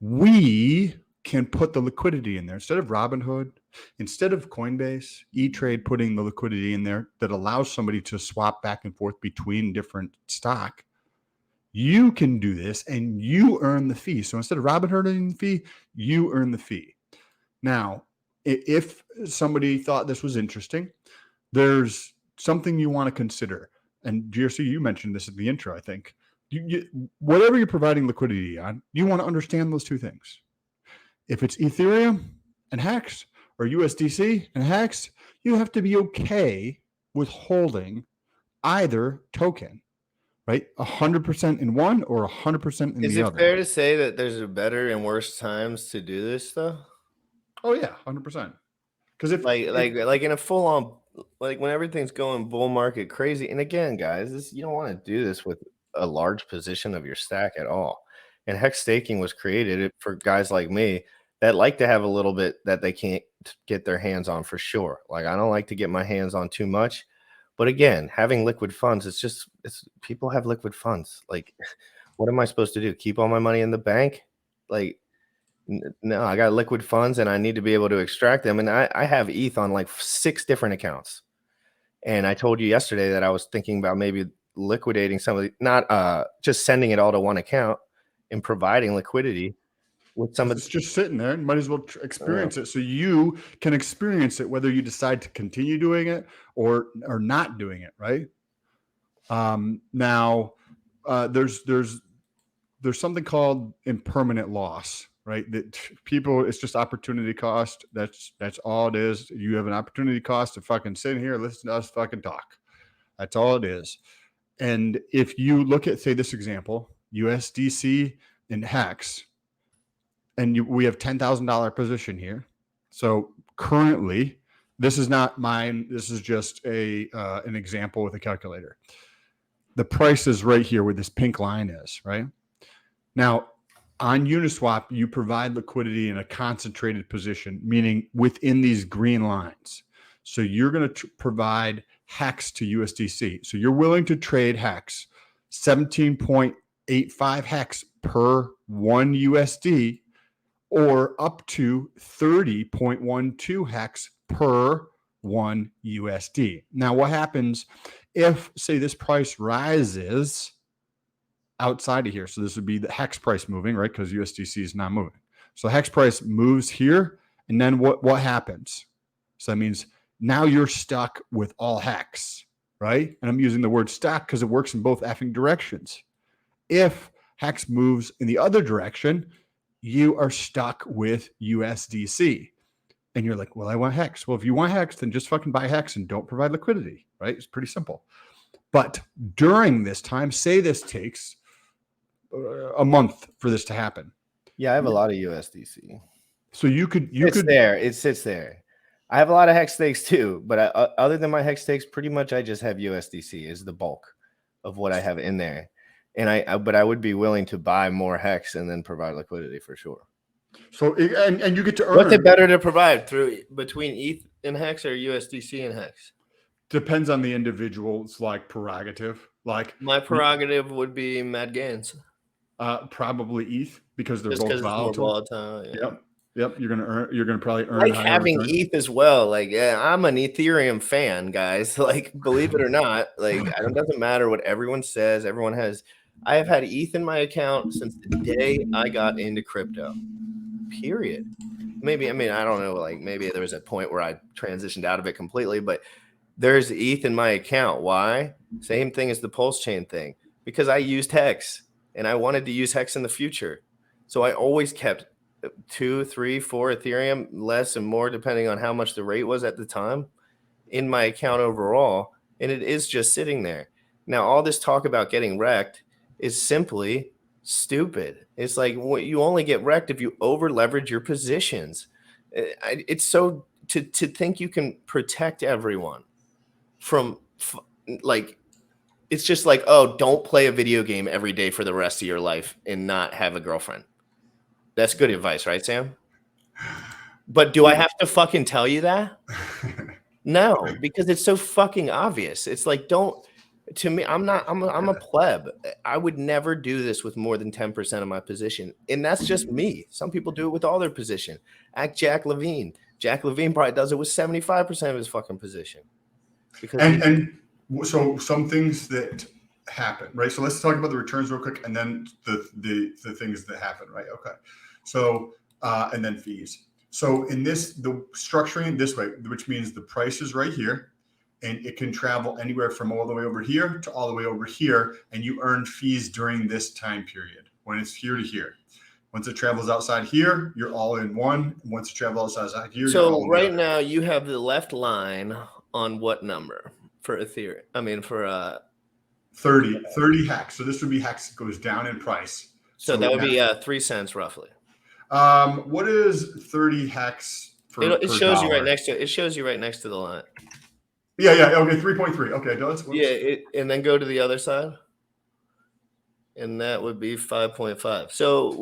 we can put the liquidity in there instead of Robinhood, instead of Coinbase, E-Trade putting the liquidity in there that allows somebody to swap back and forth between different stock. You can do this and you earn the fee. So instead of Robinhood earning the fee, you earn the fee. Now, if somebody thought this was interesting, there's something you want to consider. And GRC, you mentioned this at the intro, I think. Whatever you're providing liquidity on, you want to understand those two things. If it's Ethereum and Hex or USDC and Hex, you have to be okay with holding either token, right? 100% in one or 100% in the other. Is it fair to say that there's a better and worse times to do this though? Oh yeah, 100%. Because if like in a full on, like when everything's going bull market crazy, and again, guys, you don't want to do this with a large position of your stack at all. And hex staking was created for guys like me that like to have a little bit that they can't get their hands on for sure. Like, I don't like to get my hands on too much. But again, having liquid funds, it's people have liquid funds. Like, what am I supposed to do? Keep all my money in the bank? Like, no, I got liquid funds and I need to be able to extract them. And I have ETH on like 6 different accounts. And I told you yesterday that I was thinking about maybe liquidating some of the, not just sending it all to one account and providing liquidity with some of It's just sitting there, and might as well experience it, so you can experience it whether you decide to continue doing it or not doing it, right? Now, there's something called impermanent loss, right? That people, it's just opportunity cost. That's all it is. You have an opportunity cost to fucking sit here, listen to us fucking talk. That's all it is. And if you look at, say, this example, USDC and Hex, and we have $10,000 position here. So currently, this is not mine. This is just an example with a calculator. The price is right here where this pink line is, right? Now, on Uniswap, you provide liquidity in a concentrated position, meaning within these green lines. So you're going to provide Hex to USDC. So you're willing to trade Hex, 17.85 Hex per 1 USD, or up to 30.12 Hex per 1 USD. Now, what happens if, say, this price rises outside of here? So this would be the Hex price moving, right? Because USDC is not moving. So Hex price moves here, and then what happens? So that means now you're stuck with all Hex, right? And I'm using the word stuck because it works in both effing directions. If Hex moves in the other direction, you are stuck with USDC. And you're like, well, I want Hex. Well, if you want Hex, then just fucking buy Hex and don't provide liquidity, right? It's pretty simple. But during this time, say this takes a month for this to happen. Yeah, I have a lot of USDC. So you could it sits there. I have a lot of hex stakes too, but other than my hex stakes, pretty much I just have USDC is the bulk of what I have in there. And but I would be willing to buy more hex and then provide liquidity for sure. So and you get to earn. What's it better to provide between ETH and hex or USDC and hex? Depends on the individual's like prerogative. Like my prerogative would be Mad Gains. Probably ETH because they're just both volatile. It's more volatile. Yep. You're gonna probably earn like having return. ETH as well. Like, yeah, I'm an Ethereum fan, guys. Like, believe it or not, like it doesn't matter what everyone says. Everyone has. I have had ETH in my account since the day I got into crypto. Period. Maybe, I mean, I don't know. Like, maybe there was a point where I transitioned out of it completely, but there's ETH in my account. Why? Same thing as the Pulse Chain thing. Because I used Hex and I wanted to use Hex in the future. So I always kept 2, 3, 4 Ethereum, less and more, depending on how much the rate was at the time in my account overall. And it is just sitting there. Now, all this talk about getting wrecked is simply stupid. It's like you only get wrecked if you over leverage your positions. It's so to think you can protect everyone from like, it's just like, oh, don't play a video game every day for the rest of your life and not have a girlfriend. That's good advice, right, Sam? But do I have to fucking tell you that? No, because it's so fucking obvious. It's like, don't. To me, I'm a pleb. I would never do this with more than 10% of my position. And that's just me. Some people do it with all their position. Act Jack Levine. Jack Levine probably does it with 75% of his fucking position. Because so some things that happen, right? So let's talk about the returns real quick and then the things that happen, right? Okay. So and then fees. So in this, the structuring this way, which means the price is right here. And it can travel anywhere from all the way over here to all the way over here. And you earn fees during this time period when it's here to here. Once it travels outside here, you're all in one. Once it travels outside here, so right now you have the left line on what number for Ethereum? I mean, for 30 Hex. So this would be Hex goes down in price. So that would be 3 cents roughly. What is 30 Hex for? It shows you right next to it. It shows you right next to the line. Yeah. Okay, 3.3. Okay, yeah, and then go to the other side. and that would be 5.5. So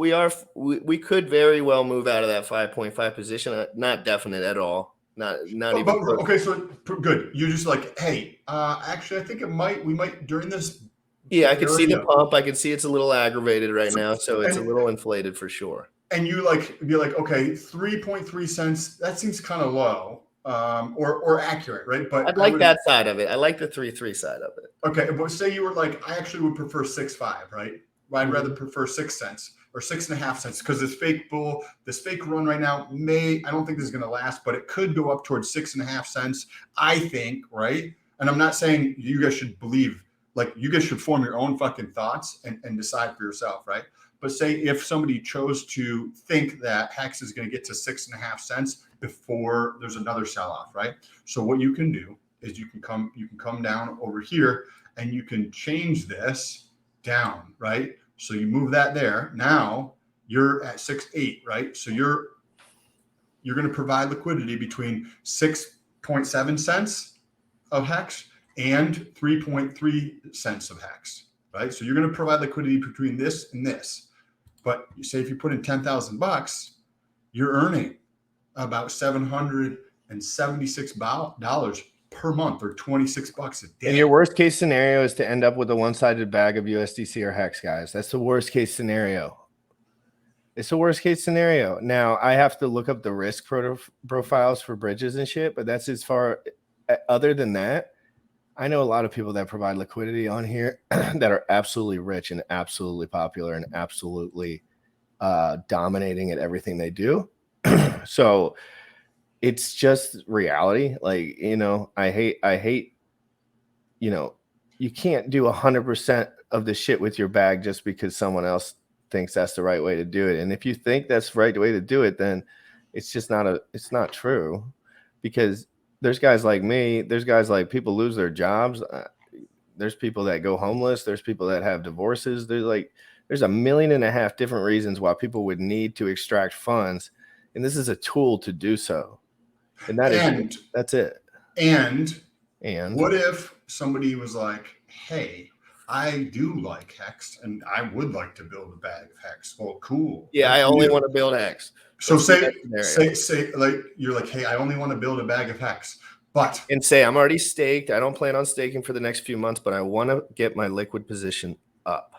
we could very well move out of that 5.5 position. Not definite at all. Not even close. Okay, so good. You're just like, hey, actually, I think we might during this. Yeah, I can see the area- pump. I can see it's a little aggravated right now, so it's a and- little inflated for sure. And you're like, okay, 3.3 cents. That seems kind of low, or accurate, right? But I'd like that side of it. I like the 3.3 side of it. Okay, but say you were like, I actually would prefer 6.5, right? Well, I'd rather prefer 6 cents or 6.5 cents because this fake run right now I don't think this is going to last, but it could go up towards 6.5 cents. I think, right? And I'm not saying you guys should believe, like you guys should form your own fucking thoughts and decide for yourself, right? But say if somebody chose to think that Hex is going to get to 6.5 cents before there's another sell-off, right? So what you can do is you can come down over here and you can change this down, right? So you move that there. Now you're at 6.8, right? So you're going to provide liquidity between 6.7 cents of Hex and 3.3 cents of Hex, right? So you're going to provide liquidity between this and this. But you say if you put in $10,000, you're earning about $776 per month, or $26 a day. And your worst case scenario is to end up with a one-sided bag of USDC or Hex, guys. That's the worst case scenario. It's the worst case scenario. Now I have to look up the risk profiles for bridges and shit, but that's as far. Other than that, I know a lot of people that provide liquidity on here that are absolutely rich and absolutely popular and absolutely dominating at everything they do. So it's just reality. Like, I hate, you can't do 100% of the shit with your bag just because someone else thinks that's the right way to do it. And if you think that's the right way to do it, then it's just it's not true, because there's guys like me, there's guys like people lose their jobs. There's people that go homeless. There's people that have divorces. There's 1.5 million different reasons why people would need to extract funds. And this is a tool to do so. And that's it. And what if somebody was like, hey, I do like Hex and I would like to build a bag of Hex. Well, cool. Yeah, I only want to build Hex. So say like you're like, hey, I only want to build a bag of Hex, but I'm already staked. I don't plan on staking for the next few months, but I want to get my liquid position up.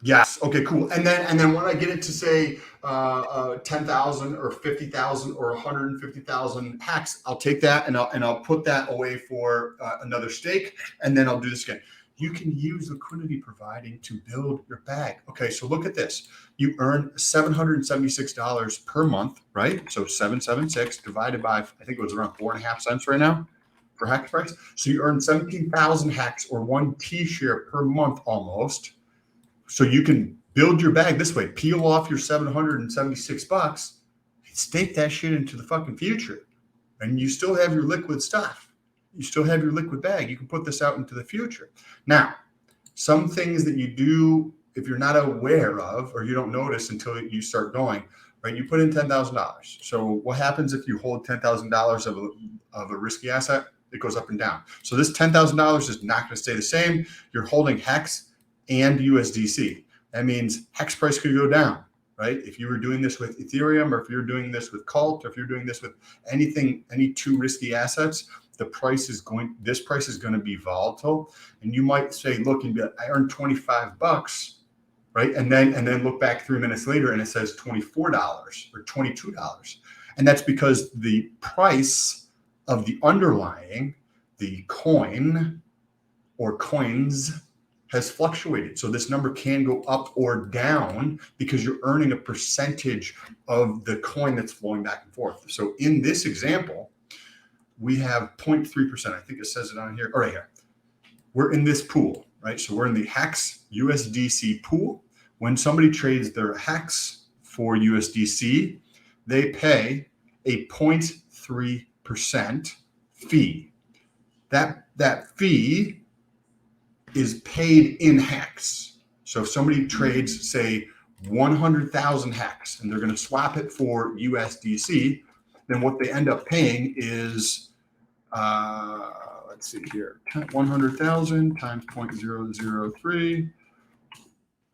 Yes. Okay, cool. And then when I get it to say 10,000 or 50,000 or 150,000 Hex, I'll take that and I'll put that away for another stake, and then I'll do this again. You can use liquidity providing to build your bag. Okay, so look at this. You earn $776 per month, right? So 776 divided by, I think it was around 4.5 cents right now for Hex price. So you earn 17,000 Hex, or 1 T-share per month almost. So you can build your bag this way, peel off your $776, stake that shit into the fucking future, and you still have your liquid stuff. You still have your liquid bag. You can put this out into the future. Now, some things that you do, if you're not aware of, or you don't notice until you start going, right? You put in $10,000. So what happens if you hold $10,000 of a risky asset? It goes up and down. So this $10,000 is not going to stay the same. You're holding Hex and USDC. That means Hex price could go down, right? If you were doing this with Ethereum, or if you're doing this with Cult, or if you're doing this with anything, any two risky assets, this price is going to be volatile. And you might say, look, and be like, I earned $25, right? And then look back 3 minutes later and it says $24 or $22. And that's because the price of the underlying, the coin or coins, has fluctuated. So this number can go up or down because you're earning a percentage of the coin that's flowing back and forth. So in this example, we have 0.3%. I think it says it on here. All right, here. We're in this pool, right? So we're in the Hex USDC pool. When somebody trades their Hex for USDC, they pay a 0.3% fee. That fee is paid in Hex. So if somebody trades, say, 100,000 Hex and they're going to swap it for USDC, then what they end up paying is, let's see here, 100,000 times 0.003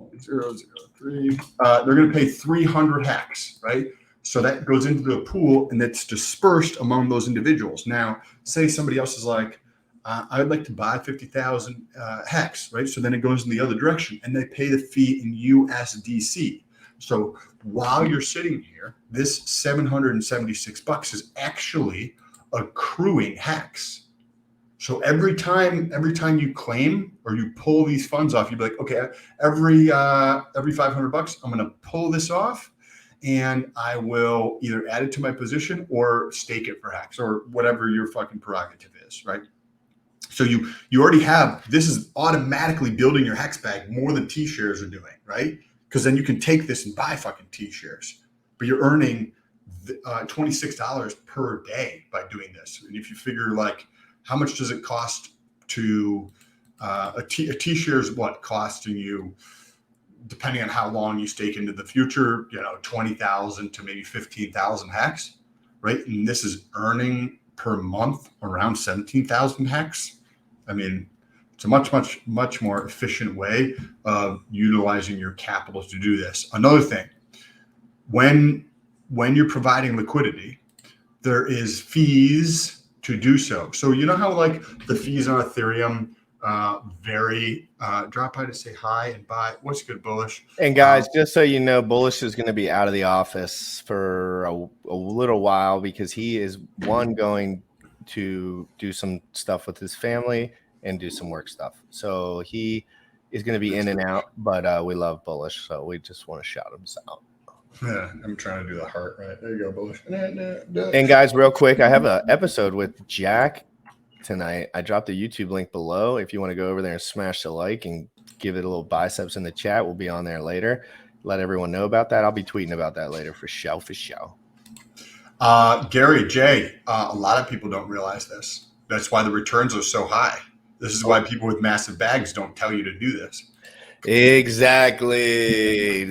0.003. They're going to pay 300 hex, right? So that goes into the pool and it's dispersed among those individuals. Now, say somebody else is like, I would like to buy 50,000 hex, right? So then it goes in the other direction and they pay the fee in USDC. So while you're sitting here, this $776 is actually accruing hex. So every time you claim or you pull these funds off, you'd be like, okay, every $500, I'm going to pull this off, and I will either add it to my position or stake it for hex or whatever your fucking prerogative is, right? So you already have, this is automatically building your hex bag more than T-shares are doing, right? Because then you can take this and buy fucking T-shares, but you're earning $26 per day by doing this. And if you figure like, how much does it cost to a T-share is what costing you, depending on how long you stake into the future, 20,000 to maybe 15,000 hex, right? And this is earning per month around 17,000 hex. I mean, it's a much more efficient way of utilizing your capital to do this. Another thing, when you're providing liquidity, there is fees to do so. So you know how like the fees on Ethereum vary. Drop by to say hi and buy. What's good, Bullish? And guys, just so you know, Bullish is going to be out of the office for a little while because he is going to do some stuff with his family and do some work stuff. So he is going to be in and out, but we love Bullish, so we just want to shout him out. Yeah, I'm trying to do the heart right. There you go, Bullish. And guys, real quick, I have an episode with Jack tonight. I dropped the YouTube link below. If you want to go over there and smash the like and give it a little biceps in the chat, we'll be on there later. Let everyone know about that. I'll be tweeting about that later for show. Gary J, a lot of people don't realize this. That's why the returns are so high. This is why people with massive bags don't tell you to do this. Exactly.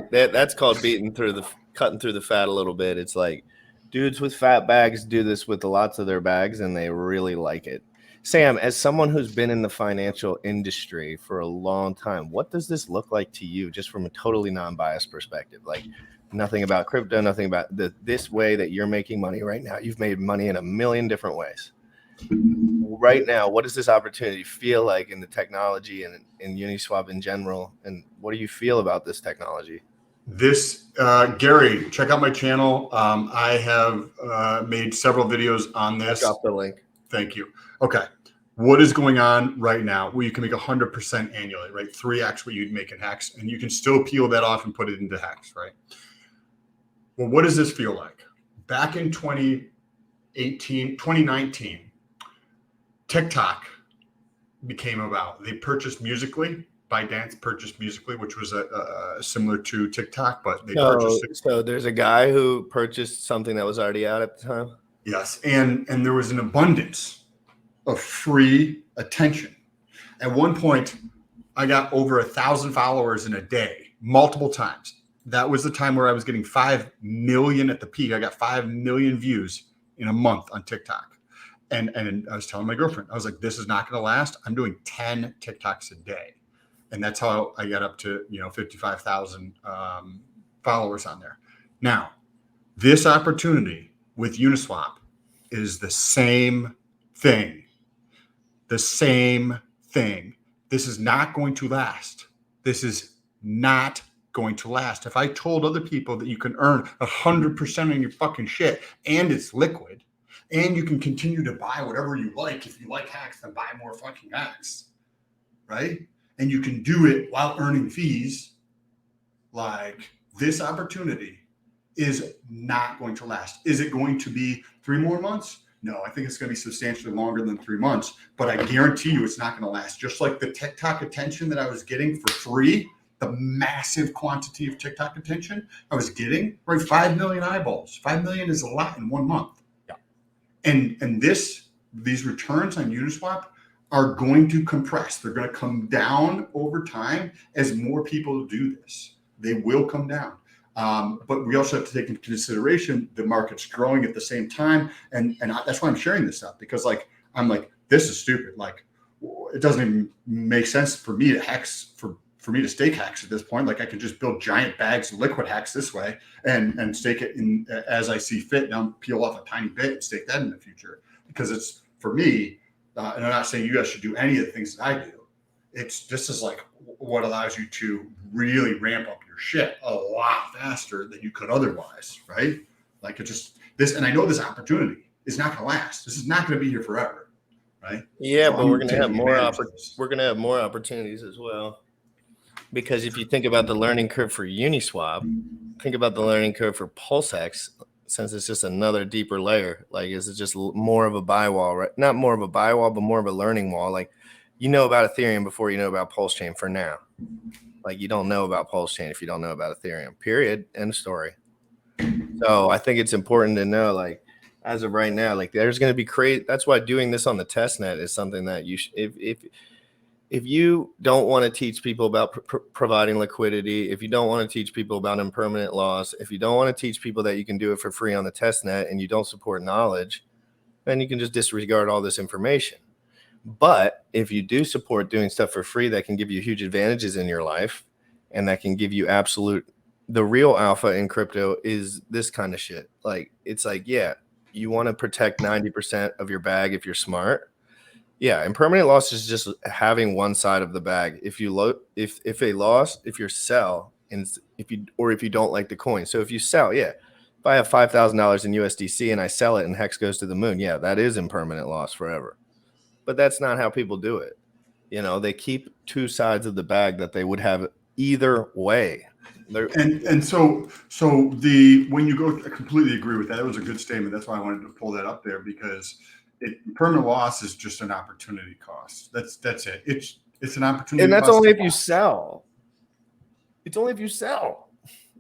That's called cutting through the fat a little bit. It's like dudes with fat bags do this with lots of their bags and they really like it. Sam, as someone who's been in the financial industry for a long time, what does this look like to you just from a totally non-biased perspective? Like nothing about crypto, nothing about this way that you're making money right now. You've made money in a million different ways. Right now, what does this opportunity feel like in the technology and in Uniswap in general? And what do you feel about this technology? This, Gary, check out my channel. I have made several videos on this. Drop the link. Thank you. Okay. What is going on right now? Well, you can make 100% annually, right? 3x what you'd make in hex, and you can still peel that off and put it into hex, right? Well, what does this feel like? Back in 2019, TikTok became about. They purchased Musical.ly. ByteDance purchased Musical.ly, which was similar to TikTok, but they purchased it. So there's a guy who purchased something that was already out at the time? Yes, and there was an abundance of free attention. At one point, I got over 1,000 followers in a day, multiple times. That was the time where I was getting 5 million at the peak. I got 5 million views in a month on TikTok. And I was telling my girlfriend, I was like, this is not going to last. I'm doing 10 TikToks a day. And that's how I got up to, 55,000 followers on there. Now, this opportunity with Uniswap is the same thing. The same thing. This is not going to last. This is not going to last. If I told other people that you can earn 100% on your fucking shit and it's liquid, and you can continue to buy whatever you like. If you like hacks, then buy more fucking hacks, right? And you can do it while earning fees. Like, this opportunity is not going to last. Is it going to be 3 more months? No, I think it's going to be substantially longer than 3 months. But I guarantee you it's not going to last. Just like the TikTok attention that I was getting for free, the massive quantity of TikTok attention I was getting, right? 5 million eyeballs. 5 million is a lot in 1 month. And these returns on Uniswap are going to compress. They're going to come down over time as more people do this. They will come down. But we also have to take into consideration the market's growing at the same time. And that's why I'm sharing this stuff, because I'm like, this is stupid. Like, it doesn't even make sense for me to hex for for me to stake hex at this point. Like I could just build giant bags of liquid hex this way and stake it in as I see fit. Now peel off a tiny bit and stake that in the future, because it's for me. And I'm not saying you guys should do any of the things that I do. This is like what allows you to really ramp up your shit a lot faster than you could otherwise, right? Like it just this, and I know this opportunity is not going to last. This is not going to be here forever, right? Yeah, So but we're going to have more opportunities as well. Because if you think about the learning curve for Uniswap, think about the learning curve for PulseX, since it's just another deeper layer. Like, is it just more of a buy wall, right? Not more of a buy wall, but more of a learning wall. Like, you know about Ethereum before you know about Pulse Chain for now. Like, you don't know about Pulse Chain if you don't know about Ethereum, period. End of story. So I think it's important to know, like, as of right now, like, there's going to be crazy. That's why doing this on the test net is something that you should, if you don't want to teach people about providing liquidity, if you don't want to teach people about impermanent loss, if you don't want to teach people that you can do it for free on the test net and you don't support knowledge, then you can just disregard all this information. But if you do support doing stuff for free that can give you huge advantages in your life and that can give you the real alpha in crypto is this kind of shit. Like, it's like, yeah, you want to protect 90% of your bag if you're smart. Yeah, impermanent loss is just having one side of the bag. If you if you sell, and if you don't like the coin. So if you sell, yeah, if I have $5,000 in USDC and I sell it and Hex goes to the moon, yeah, that is impermanent loss forever. But that's not how people do it. You know, they keep two sides of the bag that they would have either way. And so when you go, I completely agree with that. It was a good statement. That's why I wanted to pull that up there, because permanent loss is just an opportunity cost. That's it. It's an opportunity, and that's only if you sell. It's only if you sell.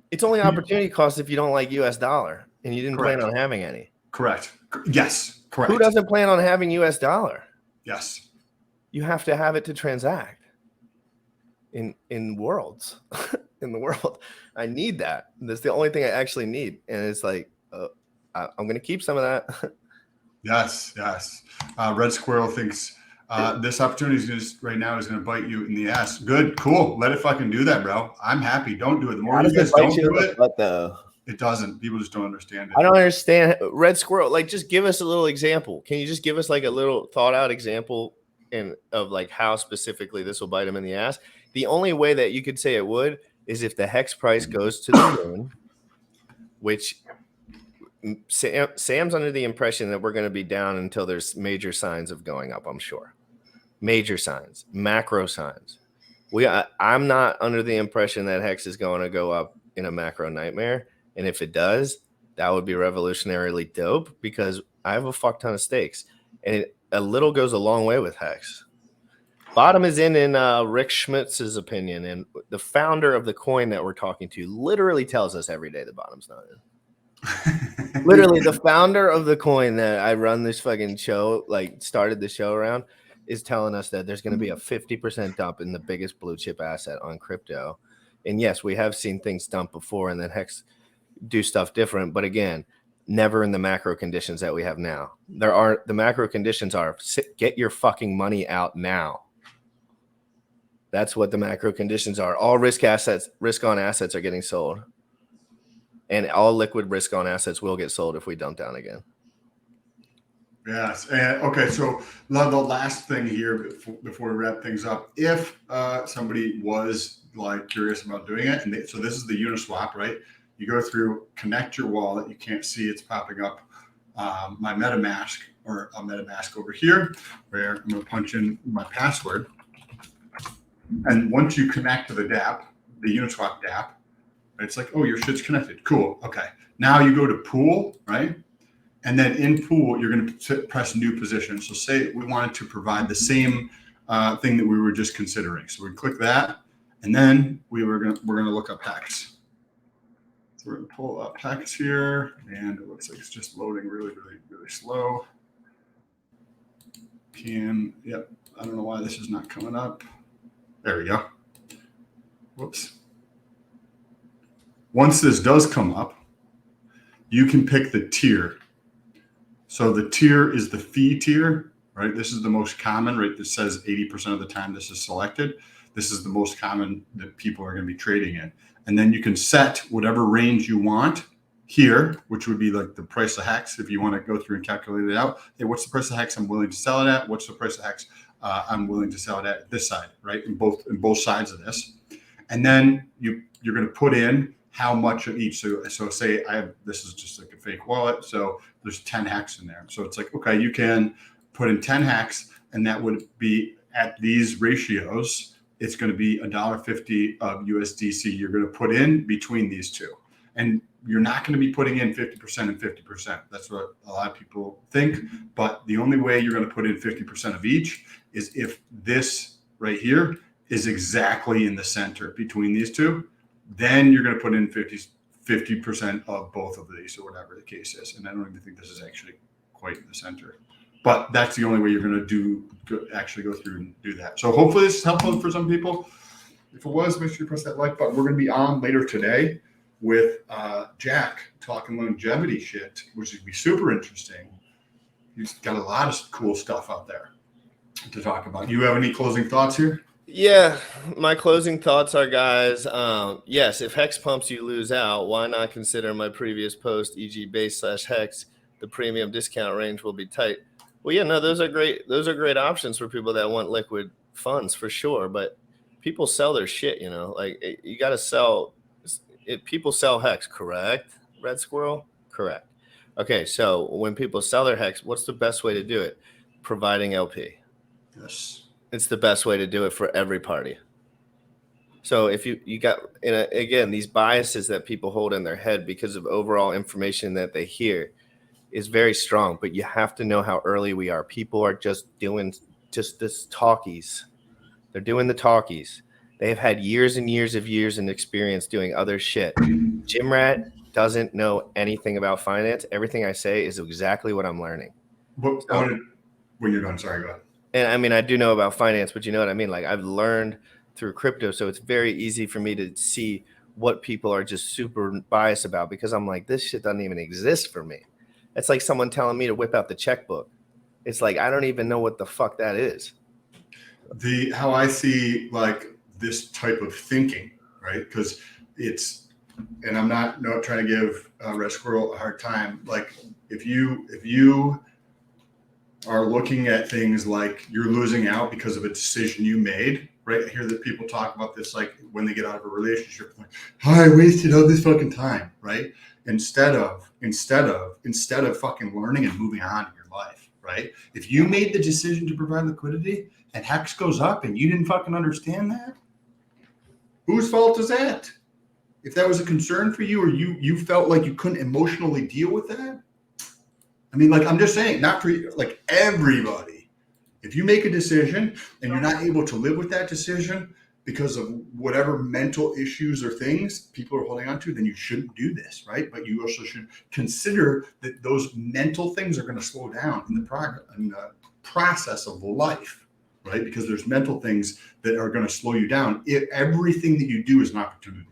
It's only opportunity cost if you don't like US dollar and you didn't plan on having any. Correct. Yes. Correct. Who doesn't plan on having US dollar? Yes. You have to have it to transact in worlds. In the world, I need that. That's the only thing I actually need, and it's like I'm going to keep some of that. Yes. Red Squirrel thinks this opportunity is going to bite you in the ass. Good, cool. Let it fucking do that, bro. I'm happy. Don't do it. The more you guys don't do it, it doesn't. People just don't understand it. I don't understand. Red Squirrel, like, just give us a little example. Can you just give us like a little thought out example of like how specifically this will bite him in the ass? The only way that you could say it would is if the Hex price goes to the moon, which Sam's under the impression that we're going to be down until there's major signs of going up, I'm sure. Major signs, macro signs. I'm not under the impression that Hex is going to go up in a macro nightmare. And if it does, that would be revolutionarily dope, because I have a fuck ton of stakes. And a little goes a long way with Hex. Bottom is in Rick Schmitz's opinion, and the founder of the coin that we're talking to literally tells us every day the bottom's not in. Literally, the founder of the coin that I run this fucking show, like started the show around, is telling us that there's going to be a 50% dump in the biggest blue chip asset on crypto. And yes, we have seen things dump before and then Hex do stuff different. But again, never in the macro conditions that we have now. The macro conditions are get your fucking money out now. That's what the macro conditions are. All risk on assets are getting sold. And all liquid risk on assets will get sold if we dump down again. Yes. And okay. So the last thing here before we wrap things up, if somebody was like curious about doing it, and so this is the Uniswap, right? You go through, connect your wallet. You can't see it's popping up my MetaMask or a MetaMask over here, where I'm going to punch in my password. And once you connect to the dApp, the Uniswap dApp, it's like, oh, your shit's connected. Cool. Okay. Now you go to pool, right? And then in pool, you're going to press new position. So say we wanted to provide the same thing that we were just considering. So we click that, and then we're going to look up Hex. So we're going to pull up Hex here, and it looks like it's just loading really, really, really slow. Yep. I don't know why this is not coming up. There we go. Whoops. Once this does come up, you can pick the tier. So the tier is the fee tier, right? This is the most common, right? This says 80% of the time this is selected. this is the most common that people are going to be trading in. And then you can set whatever range you want here, which would be like the price of hex. If you want to go through and calculate it out, hey, what's the price of hex I'm willing to sell it at? What's the price of hex I'm willing to sell it at this side, right? In both sides of this. And then you're going to put in how much of each. So say this is just like a fake wallet. So there's 10 hex in there. So it's like, okay, you can put in 10 hex, and that would be at these ratios. It's going to be $1.50 of USDC you're going to put in between these two. And you're not going to be putting in 50% and 50%. That's what a lot of people think. But the only way you're going to put in 50% of each is if this right here is exactly in the center between these two. Then you're going to put in 50% of both of these, or whatever the case is. And I don't even think this is actually quite in the center. But that's the only way you're going to actually go through and do that. So hopefully this is helpful for some people. If it was, make sure you press that like button. We're going to be on later today with Jack talking longevity shit, which would be super interesting. He's got a lot of cool stuff out there to talk about. You have any closing thoughts here? Yeah, my closing thoughts are, guys, yes, if hex pumps you lose out, why not consider my previous post, e.g. base/hex, the premium discount range will be tight. Well, yeah, no, those are great options for people that want liquid funds, for sure. But people sell their shit, like you got to sell it. People sell hex, correct? Red Squirrel, correct. Okay, so when people sell their hex, what's the best way to do it? Providing LP. Yes. It's the best way to do it for every party. So if you got, again, these biases that people hold in their head because of overall information that they hear is very strong, but you have to know how early we are. People are just doing this talkies. They're doing the talkies. They have had years and years and experience doing other shit. Jim Rat doesn't know anything about finance. Everything I say is exactly what I'm learning. When you're done, sorry, go ahead. And I mean, I do know about finance, but you know what I mean? Like, I've learned through crypto, so it's very easy for me to see what people are just super biased about, because I'm like, this shit doesn't even exist for me. It's like someone telling me to whip out the checkbook. It's like, I don't even know what the fuck that is. How I see like this type of thinking, right? Because it's, and I'm not trying to give Red Squirrel a hard time. Like if you are looking at things like you're losing out because of a decision you made, right? I hear that people talk about this, like when they get out of a relationship, like, oh, I wasted all this fucking time, right? Instead of fucking learning and moving on in your life, right? If you made the decision to provide liquidity and hex goes up and you didn't fucking understand that, whose fault is that? If that was a concern for you, or you felt like you couldn't emotionally deal with that, I mean, like, I'm just saying, not for like everybody. If you make a decision and you're not able to live with that decision because of whatever mental issues or things people are holding on to, then you shouldn't do this, right? But you also should consider that those mental things are going to slow down in the process of life, right? Because there's mental things that are going to slow you down. Everything that you do is an opportunity.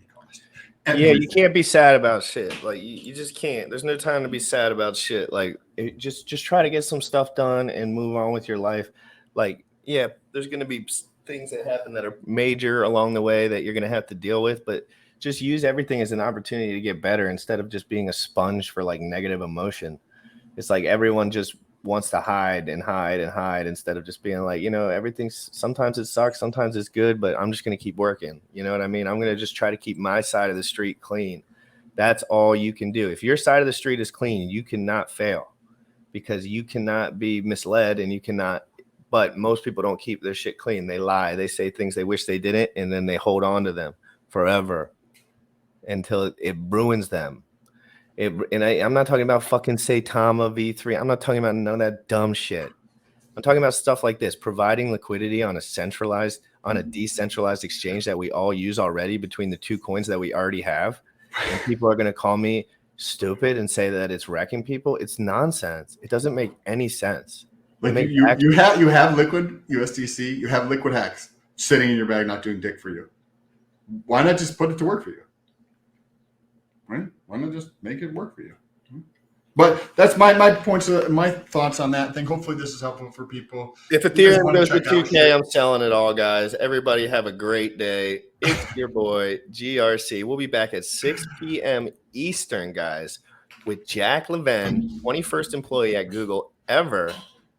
Yeah, you can't be sad about shit. Like you just can't. There's no time to be sad about shit. Like just try to get some stuff done and move on with your life. Like, yeah, there's gonna be things that happen that are major along the way that you're gonna have to deal with, but just use everything as an opportunity to get better instead of just being a sponge for like negative emotion. It's like everyone just wants to hide instead of just being like, everything's, sometimes it sucks, sometimes it's good, but I'm just going to keep working. You know what I mean? I'm going to just try to keep my side of the street clean. That's all you can do. If your side of the street is clean, you cannot fail, because you cannot be misled and you cannot, but most people don't keep their shit clean. They lie. They say things they wish they didn't, and then they hold on to them forever until it ruins them. I'm not talking about fucking Saitama V3. I'm not talking about none of that dumb shit. I'm talking about stuff like this, providing liquidity on a decentralized exchange that we all use already between the two coins that we already have. And people are going to call me stupid and say that it's wrecking people. It's nonsense. It doesn't make any sense. Like you have liquid USDC, you have liquid hex sitting in your bag, not doing dick for you. Why not just put it to work for you? Right? Why not just make it work for you? But that's my points, my thoughts on that thing. Hopefully, this is helpful for people. If You guys Ethereum wanna goes to check out 2K, I'm selling it all, guys. Everybody have a great day. It's your boy, GRC. We'll be back at 6 p.m. Eastern, guys, with Jack Levin, 21st employee at Google ever,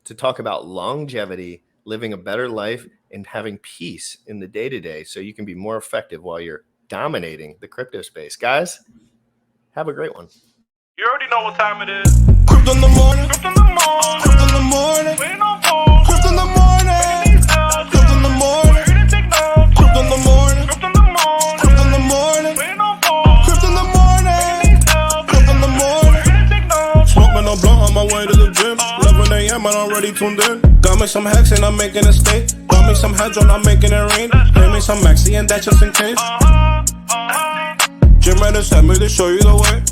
to talk about longevity, living a better life, and having peace in the day-to-day so you can be more effective while you're dominating the crypto space. Guys, have a great one. You already know what time it is. Crypto in the morning. Crypto in the morning. Crypto in the morning. Waiting on phone. Crypto in the morning. Crypto in the morning. Crypto in the morning. Crypto in the morning. Crypto in the morning. Waiting on phone. Crypto in the morning. Crypto in the morning. Smoking no blunt on my way to the gym. 11 a.m. and I'm already tuned in. Got me some hacks and I'm making a stake. Got me some heads on, I'm making it rain. Pay me some maxi and that's just in case. Jim Reddit sent me to show you the way.